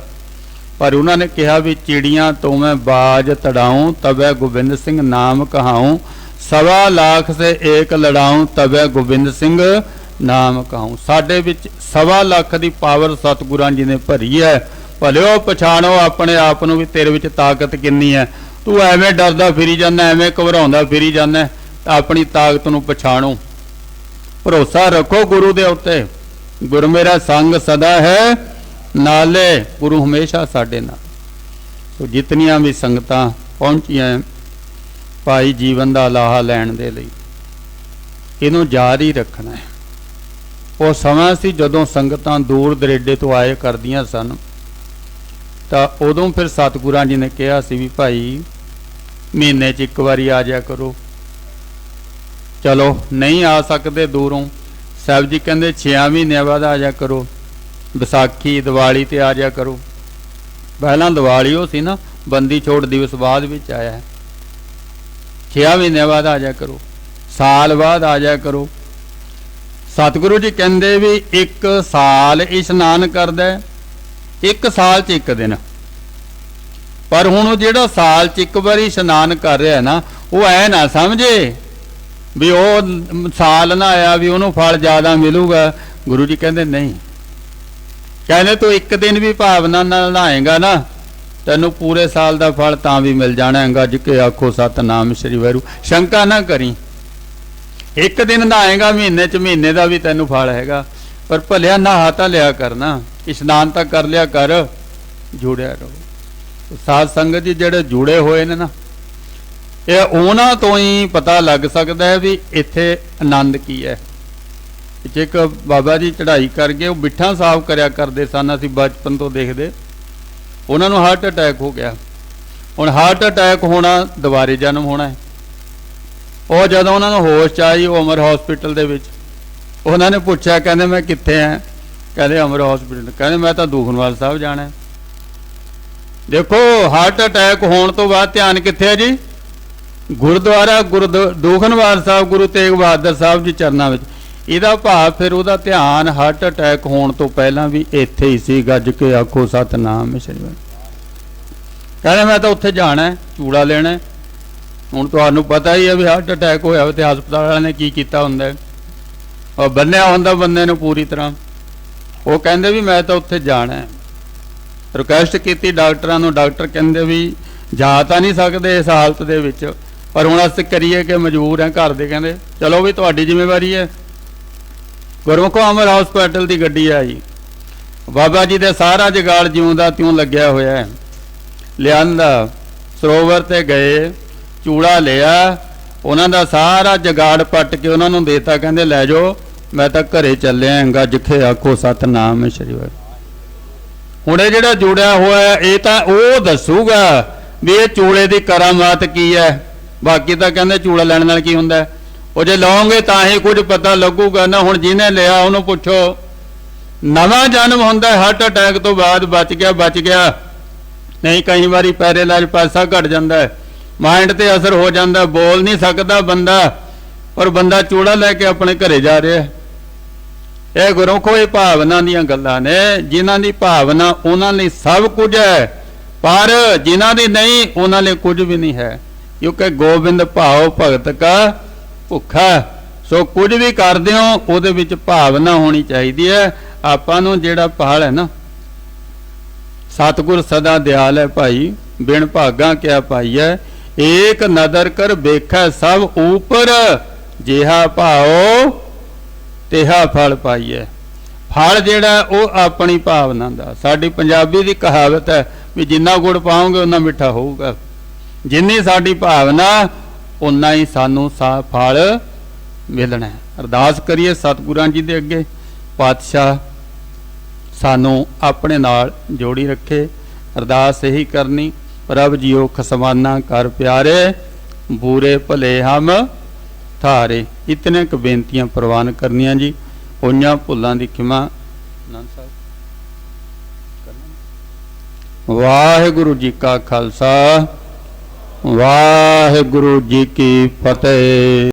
पर उन्होंने कहा भी चिड़ियां तो मैं बाज तड़ाऊं तबे गोबिंद सिंह नाम कहाऊं, 1.25 लाख से एक लड़ाऊं तबे गोबिंद सिंह नाम कहाऊं। साडे विच 1.25 लाख की पावर सतगुरां जी ने भरी है, भलिओ पछाणो अपने आप नूं भी तेरे विच ताकत किन्नी है। तू एवें डरदा फिरी जाना, एवें घबराउंदा फिरी जाना, अपनी ताकत नूं पछाणो। भरोसा रखो गुरु दे उत्ते। गुरु मेरा संग सदा है नाले, गुरु हमेशा साडे नाल। तो जितनियां भी संगतां पहुंचियां भाई जीवन दा लाहा लैण दे लई इहनूं जारी रखना है। वो समा सी जदों संगतां दूर दरेडे तो आए करदियां सन, तां उदों फिर सतगुरां जी ने कहा सी भी भाई महीने च एक बारी आ जा करो। चलो नहीं आ सकते दूरों, साहब जी कहते 6 महीनों बाद आ जा करो, विसाखी दिवाली ते आ जा करो। पहला दिवाली हो सी ना, बंदी छोड़ दिवस बाद विच आया है। 6 महीनों बाद आ जा करो, साल बाद आ जा करो। सतगुरु जी कहते भी एक साल इशनान करदा, एक साल च एक दिन। पर हुण जिहड़ा साल च एक बारी इशनान कर रहा है ना, वो ऐ ना समझे भी वो साल ना आया भी उन्होंने फल ज़्यादा मिलूगा। गुरु जी कहते नहीं, कहते तू एक दिन भी भावना नाल नहाएगा ना, तेनों पूरे साल का फल तां भी मिल जाना है। गज के आखो सतनाम श्री वाहिगुरू, शंका ना करी। एक दिन नहाएगा महीने च महीने का भी तेनों फल हैगा, पर भलिया नहा तो लिया करना, इशनान तो कर लिया कर, जुड़िया रहो। साध संगत जी जेडे जुड़े हुए ने ना, ये उन्हां तो ही पता लग सकता है भी इत्थे आनंद की है। एक बाबा जी चढ़ाई करके वो बिठा साफ करया करते सन, असीं बचपन तो देखते। उन्होंने हार्ट अटैक हो गया। हुण हार्ट अटैक होना दोबारे जन्म होना है। वो जदों उन्होंने होश च आई, वो अमर हॉस्पिटल दे विच उन्होंने पूछा, कहते मैं कित्थे हैं? कहते अमर हॉस्पिटल। कहते मैं तो दूखनवाल साहब जाना है। देखो हार्ट अटैक होने तो बाद ध्यान कित्थे है जी? गुरुद्वारा गुरु दूखनवाल साहब गुरु तेग बहादुर साहब जी चरनां विच। इहदा भाव फिर उहदा ध्यान हार्ट अटैक होने तो पहला भी इत्थे ही सी। गज के आखो सतनाम श्री वाहिगुरू। कहते मैं तो उत्थे जाना है, चूड़ा लेना है। हुण तुहानूं पता ही है भी हार्ट अटैक होया ते हस्पताल वालिआं ने की कीता हुंदा है, और बन्निया हुंदा बंदे नूं पूरी तरह। वो कहंदे भी मैं तो उत्थे जाना है। रिक्वेस्ट की डॉक्टरां नूं, डॉक्टर कहंदे भी जा तां नहीं सकदे इस हालत दे विच, पर हुण असीं करिए कि मजबूर हैं। घर दे कहंदे चलो भी तुहाडी जिम्मेवारी है। गुरमुखो अमर हॉस्पिटल की गड्डी आई, बाबा जी दे सारा जगाड़ जिउं दा त्यों लग्या होया है। लिआंदा सरोवर ते गए, चूड़ा लिया, उन्हां दा सारा जगाड़ पट के उन्हां नूं देता। कहंदे लै जाओ, मैं तां घरे चलिया। गज के आखो सतनाम श्री वाहिगुरू। हुण इह जिहड़ा जुड़िया होया ये तां ओह दसूगा भी ये चूड़े की करामात की है। बाकी तां कहंदे चूड़ा लैण नाल की हुंदा है, वो जे लाओगे तां ही कुछ पता लगूगा ना। हुण जिन्हें लिया उन्होंने पुछो, नवां जन्म हुंदा है, हार्ट अटैक तो बाद बच गया, बच गया नहीं। कई बारी पैरालाइज पैसा घट जाता है, माइंड ते असर हो जाता है, बोल नहीं सकता बंदा, पर बंदा चूड़ा लैके अपने घरे जा रहा है। यह गुरमुखो ये भावना दीयां गल्लां ने। जिन्हां दी भावना उन्हां लई सब कुछ है, पर जिन्हां दी नहीं उन्हां लई कुछ भी नहीं है। क्योंकि गोबिंद भाव भगत का भुखा। सो कुछ भी करदे हो उहदे विच भावना होनी चाहिए है। आपां नूं जिहड़ा फल है ना, सतगुर सदा दयाल है भाई, बिन भागा क्या पाई है। एक नदर कर बेखै सब ऊपर, जिहा भाओ तिहा फल पाइए। फल जिहड़ा वो अपनी भावना दा। साडी पंजाबी दी कहावत है भी जिन्ना गुड़ पाओगे उन्ना मिठा होऊगा। जिन्नी साडी भावना उन्ना ही सानू फल मिलना है। अरदास करिए सतगुरां जी दे अगे, पातशाह सानू अपने नाल जोड़ी रखे। अरदास यही करनी, प्रभ जियो खसमाना कर प्यारे, बुरे भले हम थारे। इतने क बेनतियां प्रवान करनियां जी। होइयां भुलां दी खिमा। वाहिगुरु जी का खालसा, वाहिगुरु जी की फतेह।